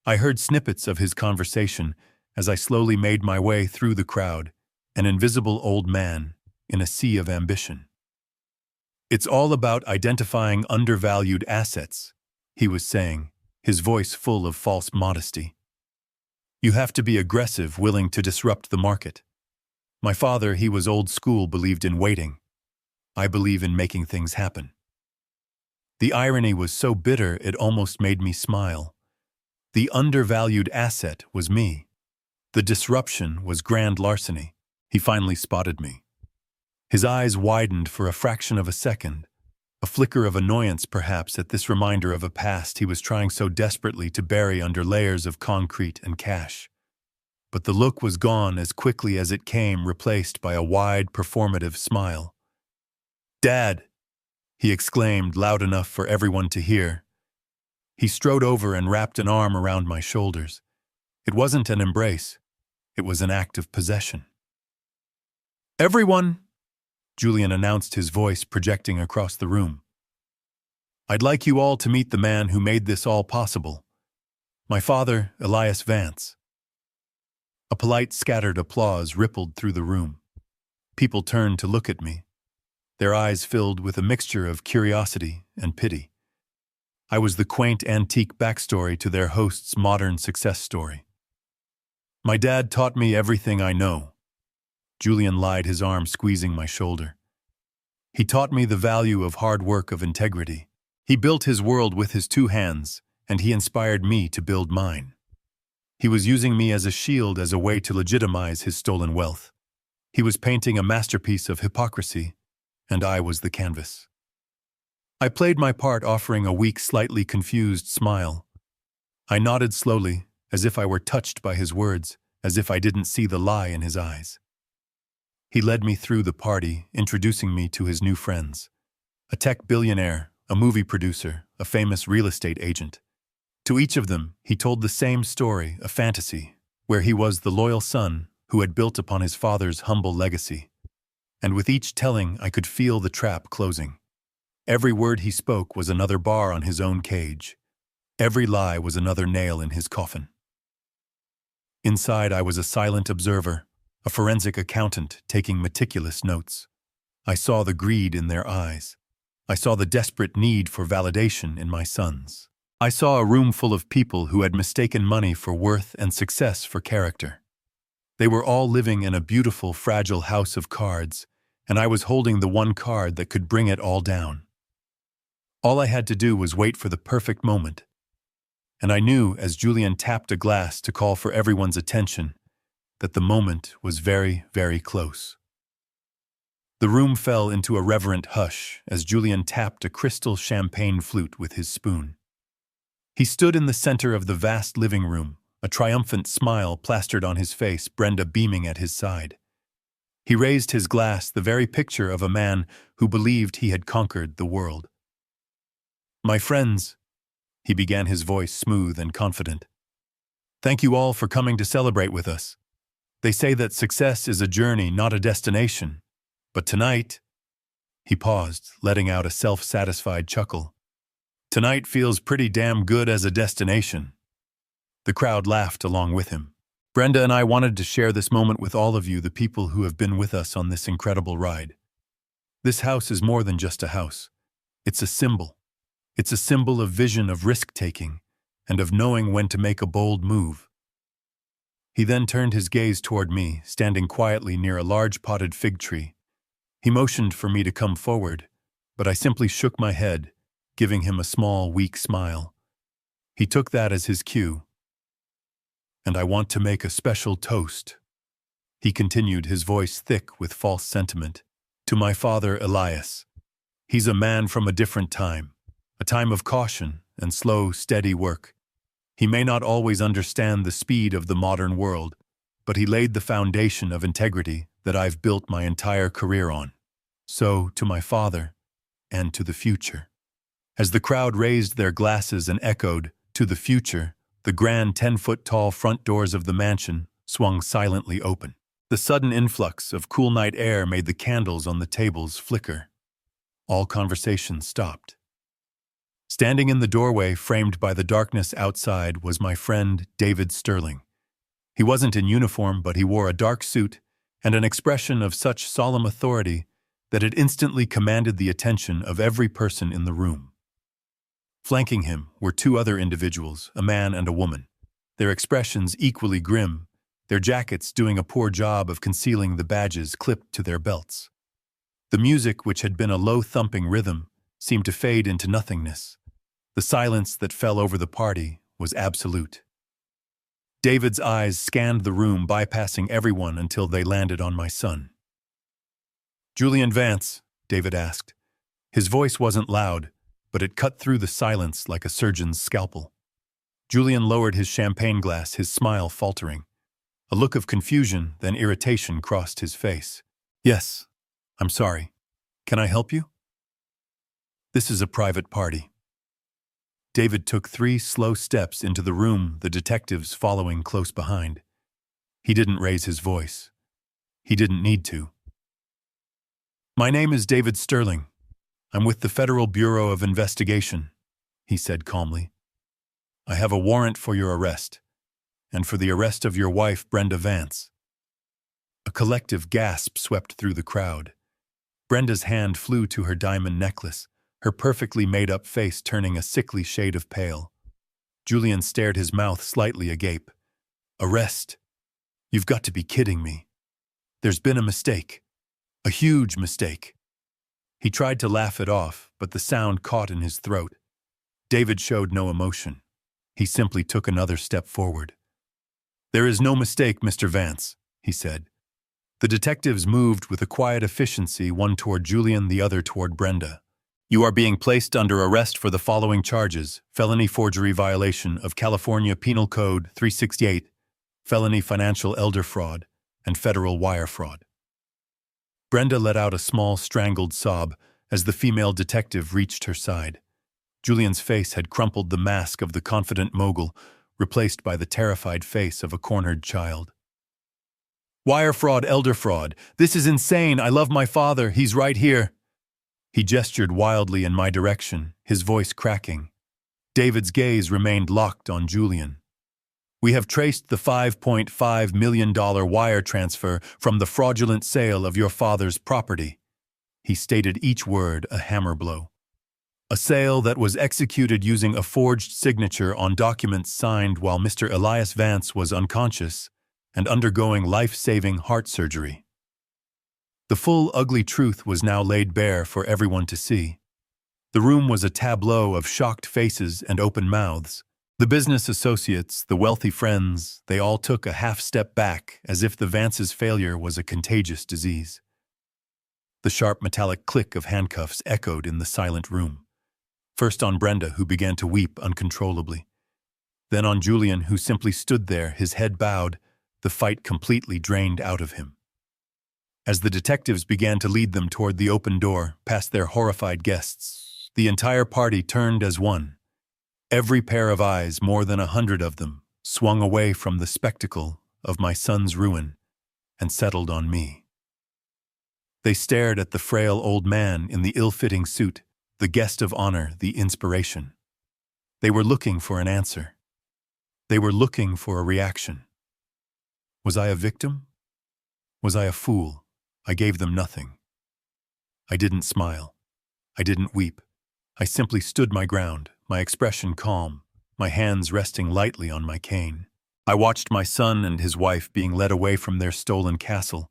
I heard snippets of his conversation as I slowly made my way through the crowd, an invisible old man in a sea of ambition. "It's all about identifying undervalued assets," he was saying, his voice full of false modesty. "You have to be aggressive, willing to disrupt the market. My father, he was old school, believed in waiting. I believe in making things happen." The irony was so bitter it almost made me smile. The undervalued asset was me. The disruption was grand larceny. He finally spotted me. His eyes widened for a fraction of a second, a flicker of annoyance perhaps at this reminder of a past he was trying so desperately to bury under layers of concrete and cash. But the look was gone as quickly as it came, replaced by a wide, performative smile. "Dad!" he exclaimed, loud enough for everyone to hear. He strode over and wrapped an arm around my shoulders. It wasn't an embrace. It was an act of possession. "Everyone!" Julian announced, his voice projecting across the room. "I'd like you all to meet the man who made this all possible. My father, Elias Vance." A polite, scattered applause rippled through the room. People turned to look at me, their eyes filled with a mixture of curiosity and pity. I was the quaint, antique backstory to their host's modern success story. "My dad taught me everything I know." Julian lied, his arm squeezing my shoulder. "He taught me the value of hard work, of integrity. He built his world with his two hands, and he inspired me to build mine. He was using me as a shield, as a way to legitimize his stolen wealth. He was painting a masterpiece of hypocrisy, and I was the canvas." I played my part, offering a weak, slightly confused smile. I nodded slowly, as if I were touched by his words, as if I didn't see the lie in his eyes. He led me through the party, introducing me to his new friends. A tech billionaire, a movie producer, a famous real estate agent. To each of them, he told the same story, a fantasy, where he was the loyal son who had built upon his father's humble legacy. And with each telling, I could feel the trap closing. Every word he spoke was another bar on his own cage. Every lie was another nail in his coffin. Inside, I was a silent observer, a forensic accountant taking meticulous notes. I saw the greed in their eyes. I saw the desperate need for validation in my sons. I saw a room full of people who had mistaken money for worth and success for character. They were all living in a beautiful, fragile house of cards, and I was holding the one card that could bring it all down. All I had to do was wait for the perfect moment. And I knew, as Julian tapped a glass to call for everyone's attention, that the moment was very, very close. The room fell into a reverent hush as Julian tapped a crystal champagne flute with his spoon. He stood in the center of the vast living room, a triumphant smile plastered on his face, Brenda beaming at his side. He raised his glass, the very picture of a man who believed he had conquered the world. "My friends," he began, his voice smooth and confident, "thank you all for coming to celebrate with us. They say that success is a journey, not a destination. But tonight," he paused, letting out a self-satisfied chuckle, "tonight feels pretty damn good as a destination." The crowd laughed along with him. Brenda and I wanted to share this moment with all of you, the people who have been with us on this incredible ride. This house is more than just a house. It's a symbol. It's a symbol of vision, of risk-taking, and of knowing when to make a bold move. He then turned his gaze toward me, standing quietly near a large potted fig tree. He motioned for me to come forward, but I simply shook my head, giving him a small, weak smile. He took that as his cue. "And I want to make a special toast," he continued, his voice thick with false sentiment, "to my father Elias. He's a man from a different time, a time of caution and slow, steady work. He may not always understand the speed of the modern world, but he laid the foundation of integrity that I've built my entire career on. So, to my father, and to the future." As the crowd raised their glasses and echoed, "To the future," The grand 10-foot-tall front doors of the mansion swung silently open. The sudden influx of cool night air made the candles on the tables flicker. All conversation stopped. Standing in the doorway, framed by the darkness outside, was my friend David Sterling. He wasn't in uniform, but he wore a dark suit and an expression of such solemn authority that it instantly commanded the attention of every person in the room. Flanking him were two other individuals, a man and a woman, their expressions equally grim, their jackets doing a poor job of concealing the badges clipped to their belts. The music, which had been a low thumping rhythm, seemed to fade into nothingness. The silence that fell over the party was absolute. David's eyes scanned the room, bypassing everyone until they landed on my son. "Julian Vance," David asked. His voice wasn't loud, but it cut through the silence like a surgeon's scalpel. Julian lowered his champagne glass, his smile faltering. A look of confusion, then irritation crossed his face. "Yes, I'm sorry. Can I help you?" "This is a private party." David took 3 slow steps into the room, the detectives following close behind. He didn't raise his voice. He didn't need to. "My name is David Sterling. I'm with the Federal Bureau of Investigation," he said calmly. "I have a warrant for your arrest, and for the arrest of your wife, Brenda Vance." A collective gasp swept through the crowd. Brenda's hand flew to her diamond necklace, her perfectly made-up face turning a sickly shade of pale. Julian stared, his mouth slightly agape. "Arrest? You've got to be kidding me. There's been a mistake. A huge mistake." He tried to laugh it off, but the sound caught in his throat. David showed no emotion. He simply took another step forward. "There is no mistake, Mr. Vance," he said. The detectives moved with a quiet efficiency, one toward Julian, the other toward Brenda. "You are being placed under arrest for the following charges: felony forgery violation of California Penal Code 368, felony financial elder fraud, and federal wire fraud." Brenda let out a small, strangled sob as the female detective reached her side. Julian's face had crumpled, the mask of the confident mogul replaced by the terrified face of a cornered child. "Wire fraud, elder fraud. This is insane. I love my father. He's right here." He gestured wildly in my direction, his voice cracking. David's gaze remained locked on Julian. "We have traced the $5.5 million wire transfer from the fraudulent sale of your father's property." He stated each word a hammer blow. "A sale that was executed using a forged signature on documents signed while Mr. Elias Vance was unconscious and undergoing life-saving heart surgery." The full, ugly truth was now laid bare for everyone to see. The room was a tableau of shocked faces and open mouths. The business associates, the wealthy friends, they all took a half-step back, as if the Vance's failure was a contagious disease. The sharp metallic click of handcuffs echoed in the silent room. First on Brenda, who began to weep uncontrollably. Then on Julian, who simply stood there, his head bowed, the fight completely drained out of him. As the detectives began to lead them toward the open door, past their horrified guests, the entire party turned as one. Every pair of eyes, more than 100 of them, swung away from the spectacle of my son's ruin and settled on me. They stared at the frail old man in the ill-fitting suit, the guest of honor, the inspiration. They were looking for an answer. They were looking for a reaction. Was I a victim? Was I a fool? I gave them nothing. I didn't smile. I didn't weep. I simply stood my ground, my expression calm, my hands resting lightly on my cane. I watched my son and his wife being led away from their stolen castle,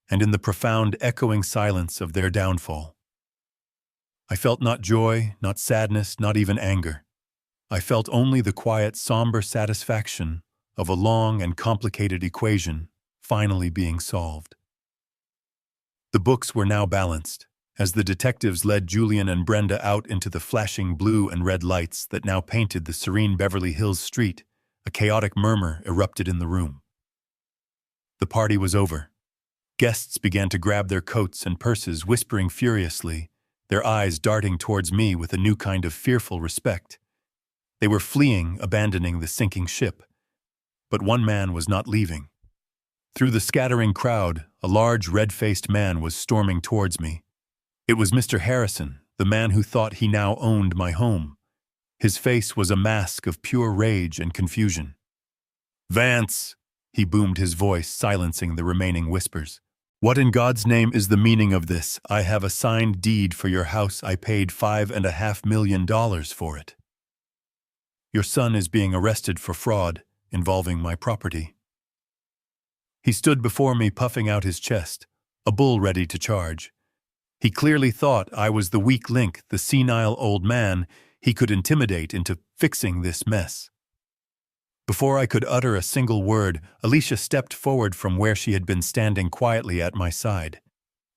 and in the profound, echoing silence of their downfall, I felt not joy, not sadness, not even anger. I felt only the quiet, somber satisfaction of a long and complicated equation finally being solved. The books were now balanced, as the detectives led Julian and Brenda out into the flashing blue and red lights that now painted the serene Beverly Hills street. A chaotic murmur erupted in the room. The party was over. Guests began to grab their coats and purses, whispering furiously, their eyes darting towards me with a new kind of fearful respect. They were fleeing, abandoning the sinking ship. But one man was not leaving. Through the scattering crowd, a large red-faced man was storming towards me. It was Mr. Harrison, the man who thought he now owned my home. His face was a mask of pure rage and confusion. "Vance!" he boomed, his voice silencing the remaining whispers. "What in God's name is the meaning of this? I have a signed deed for your house. I paid $5.5 million for it. Your son is being arrested for fraud involving my property." He stood before me, puffing out his chest, a bull ready to charge. He clearly thought I was the weak link, the senile old man he could intimidate into fixing this mess. Before I could utter a single word, Alicia stepped forward from where she had been standing quietly at my side.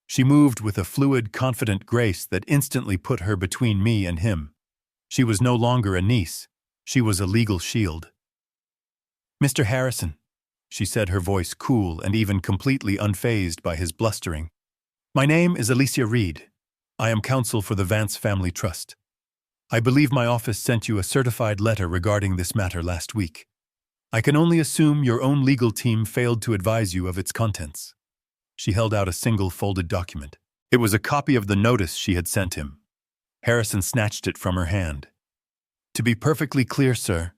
She moved with a fluid, confident grace that instantly put her between me and him. She was no longer a niece. She was a legal shield. "Mr. Harrison," she said, her voice cool and even completely unfazed by his blustering. "My name is Alicia Reed. I am counsel for the Vance Family Trust. I believe my office sent you a certified letter regarding this matter last week. I can only assume your own legal team failed to advise you of its contents." She held out a single folded document. It was a copy of the notice she had sent him. Harrison snatched it from her hand. "To be perfectly clear, sir,"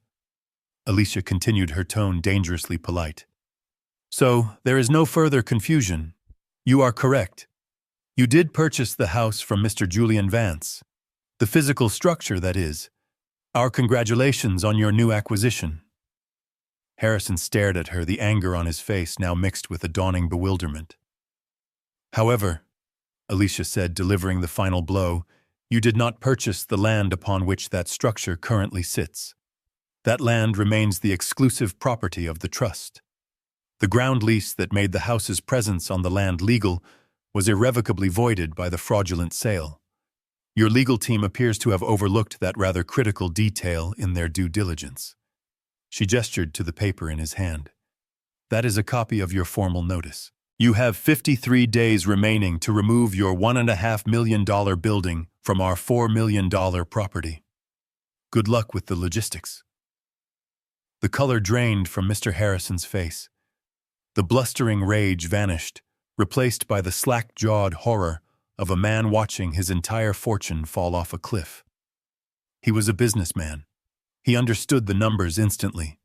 Alicia continued, her tone dangerously polite. "So, there is no further confusion. You are correct. You did purchase the house from Mr. Julian Vance. The physical structure, that is. Our congratulations on your new acquisition." Harrison stared at her, the anger on his face now mixed with a dawning bewilderment. "However," Alicia said, delivering the final blow, "you did not purchase the land upon which that structure currently sits. That land remains the exclusive property of the trust. The ground lease that made the house's presence on the land legal was irrevocably voided by the fraudulent sale. Your legal team appears to have overlooked that rather critical detail in their due diligence." She gestured to the paper in his hand. "That is a copy of your formal notice. You have 53 days remaining to remove your $1.5 million building from our $4 million property. Good luck with the logistics." The color drained from Mr. Harrison's face. The blustering rage vanished, replaced by the slack-jawed horror of a man watching his entire fortune fall off a cliff. He was a businessman. He understood the numbers instantly.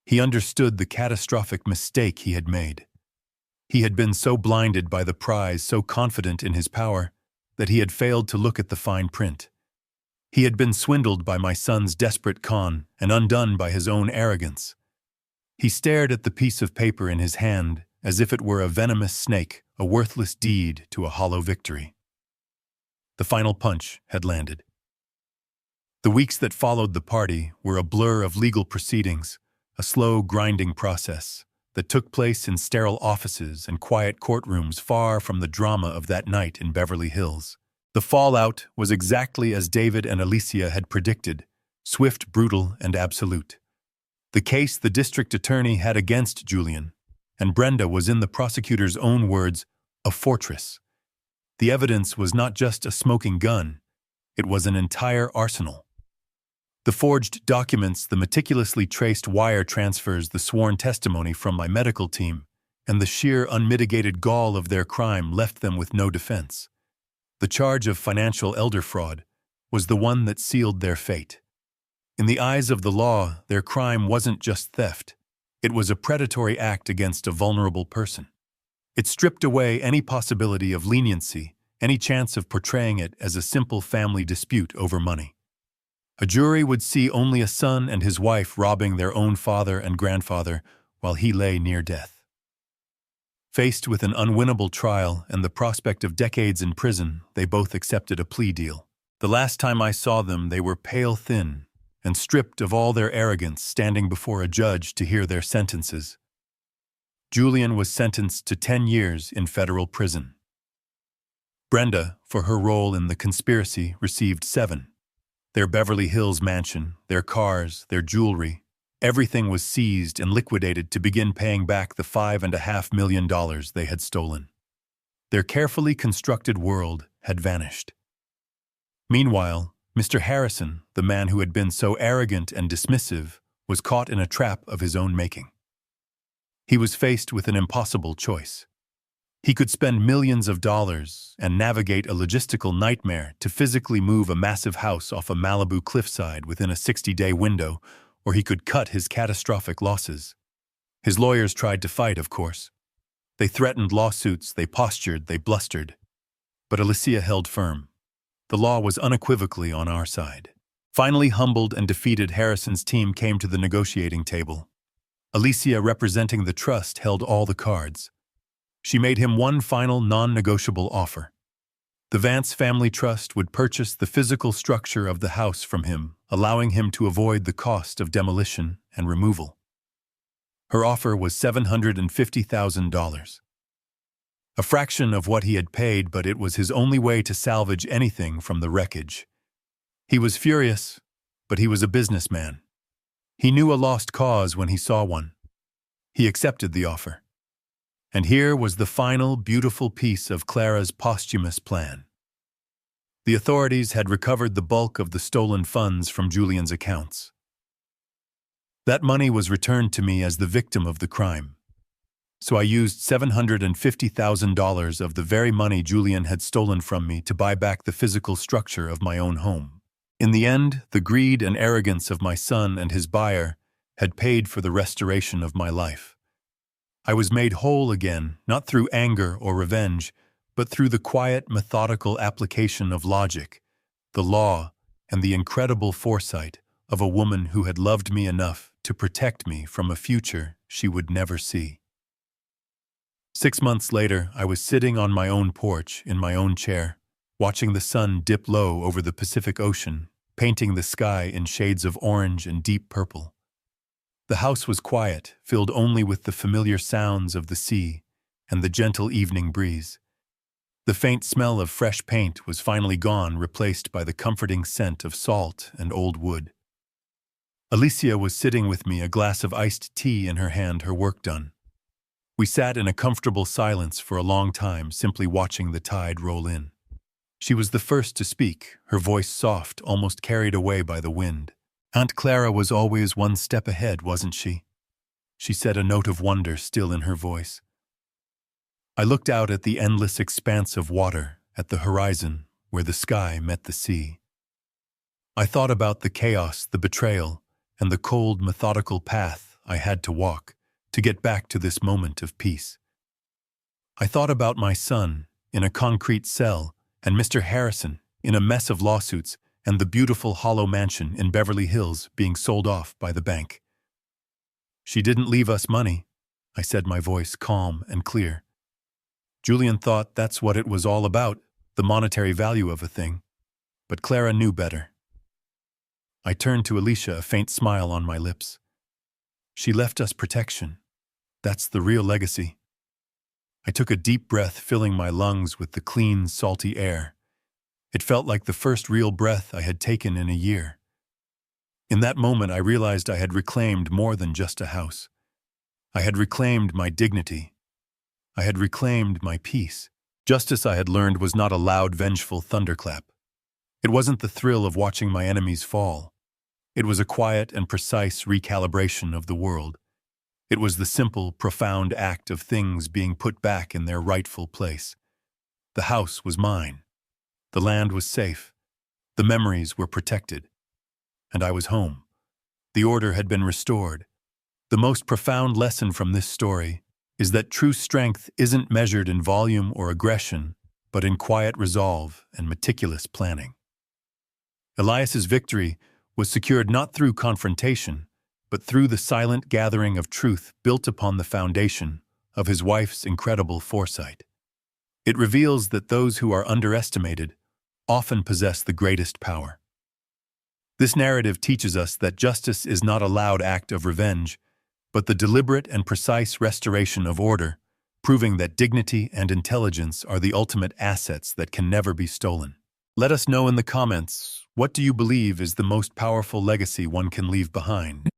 He understood the catastrophic mistake he had made. He had been so blinded by the prize, so confident in his power, that he had failed to look at the fine print. He had been swindled by my son's desperate con and undone by his own arrogance. He stared at the piece of paper in his hand as if it were a venomous snake, a worthless deed to a hollow victory. The final punch had landed. The weeks that followed the party were a blur of legal proceedings, a slow, grinding process that took place in sterile offices and quiet courtrooms far from the drama of that night in Beverly Hills. The fallout was exactly as David and Alicia had predicted, swift, brutal, and absolute. The case the district attorney had against Julian, and Brenda was, in the prosecutor's own words, a fortress. The evidence was not just a smoking gun, it was an entire arsenal. The forged documents, the meticulously traced wire transfers, the sworn testimony from my medical team, and the sheer unmitigated gall of their crime left them with no defense. The charge of financial elder fraud was the one that sealed their fate. In the eyes of the law, their crime wasn't just theft. It was a predatory act against a vulnerable person. It stripped away any possibility of leniency, any chance of portraying it as a simple family dispute over money. A jury would see only a son and his wife robbing their own father and grandfather while he lay near death. Faced with an unwinnable trial and the prospect of decades in prison, they both accepted a plea deal. The last time I saw them, they were pale thin and stripped of all their arrogance, standing before a judge to hear their sentences. Julian was sentenced to 10 years in federal prison. Brenda, for her role in the conspiracy, received 7. Their Beverly Hills mansion, their cars, their jewelry, everything was seized and liquidated to begin paying back the $5.5 million they had stolen. Their carefully constructed world had vanished. Meanwhile, Mr. Harrison, the man who had been so arrogant and dismissive, was caught in a trap of his own making. He was faced with an impossible choice. He could spend millions of dollars and navigate a logistical nightmare to physically move a massive house off a Malibu cliffside within a 60-day window, or he could cut his catastrophic losses. His lawyers tried to fight, of course. They threatened lawsuits, they postured, they blustered. But Alicia held firm. The law was unequivocally on our side. Finally, humbled and defeated, Harrison's team came to the negotiating table. Alicia, representing the trust, held all the cards. She made him one final non-negotiable offer. The Vance Family Trust would purchase the physical structure of the house from him, allowing him to avoid the cost of demolition and removal. Her offer was $750,000. A fraction of what he had paid, but it was his only way to salvage anything from the wreckage. He was furious, but he was a businessman. He knew a lost cause when he saw one. He accepted the offer. And here was the final, beautiful piece of Clara's posthumous plan. The authorities had recovered the bulk of the stolen funds from Julian's accounts. That money was returned to me as the victim of the crime. So I used $750,000 of the very money Julian had stolen from me to buy back the physical structure of my own home. In the end, the greed and arrogance of my son and his buyer had paid for the restoration of my life. I was made whole again, not through anger or revenge, but through the quiet, methodical application of logic, the law, and the incredible foresight of a woman who had loved me enough to protect me from a future she would never see. 6 months later, I was sitting on my own porch in my own chair, watching the sun dip low over the Pacific Ocean, painting the sky in shades of orange and deep purple. The house was quiet, filled only with the familiar sounds of the sea and the gentle evening breeze. The faint smell of fresh paint was finally gone, replaced by the comforting scent of salt and old wood. Alicia was sitting with me, a glass of iced tea in her hand, her work done. We sat in a comfortable silence for a long time, simply watching the tide roll in. She was the first to speak, her voice soft, almost carried away by the wind. Aunt Clara was always one step ahead, wasn't she? She said, a note of wonder still in her voice. I looked out at the endless expanse of water, at the horizon, where the sky met the sea. I thought about the chaos, the betrayal, and the cold, methodical path I had to walk to get back to this moment of peace. I thought about my son in a concrete cell and Mr. Harrison in a mess of lawsuits and the beautiful hollow mansion in Beverly Hills being sold off by the bank. She didn't leave us money, I said, my voice calm and clear. Julian thought that's what it was all about, the monetary value of a thing. But Clara knew better. I turned to Alicia, a faint smile on my lips. She left us protection. That's the real legacy. I took a deep breath, filling my lungs with the clean, salty air. It felt like the first real breath I had taken in a year. In that moment, I realized I had reclaimed more than just a house. I had reclaimed my dignity. I had reclaimed my peace. Justice, I had learned, was not a loud, vengeful thunderclap. It wasn't the thrill of watching my enemies fall. It was a quiet and precise recalibration of the world. It was the simple, profound act of things being put back in their rightful place. The house was mine. The land was safe. The memories were protected. And I was home. The order had been restored. The most profound lesson from this story is that true strength isn't measured in volume or aggression, but in quiet resolve and meticulous planning. Elias's victory was secured not through confrontation, but through the silent gathering of truth built upon the foundation of his wife's incredible foresight. It reveals that those who are underestimated often possess the greatest power. This narrative teaches us that justice is not a loud act of revenge, but the deliberate and precise restoration of order, proving that dignity and intelligence are the ultimate assets that can never be stolen. Let us know in the comments, what do you believe is the most powerful legacy one can leave behind?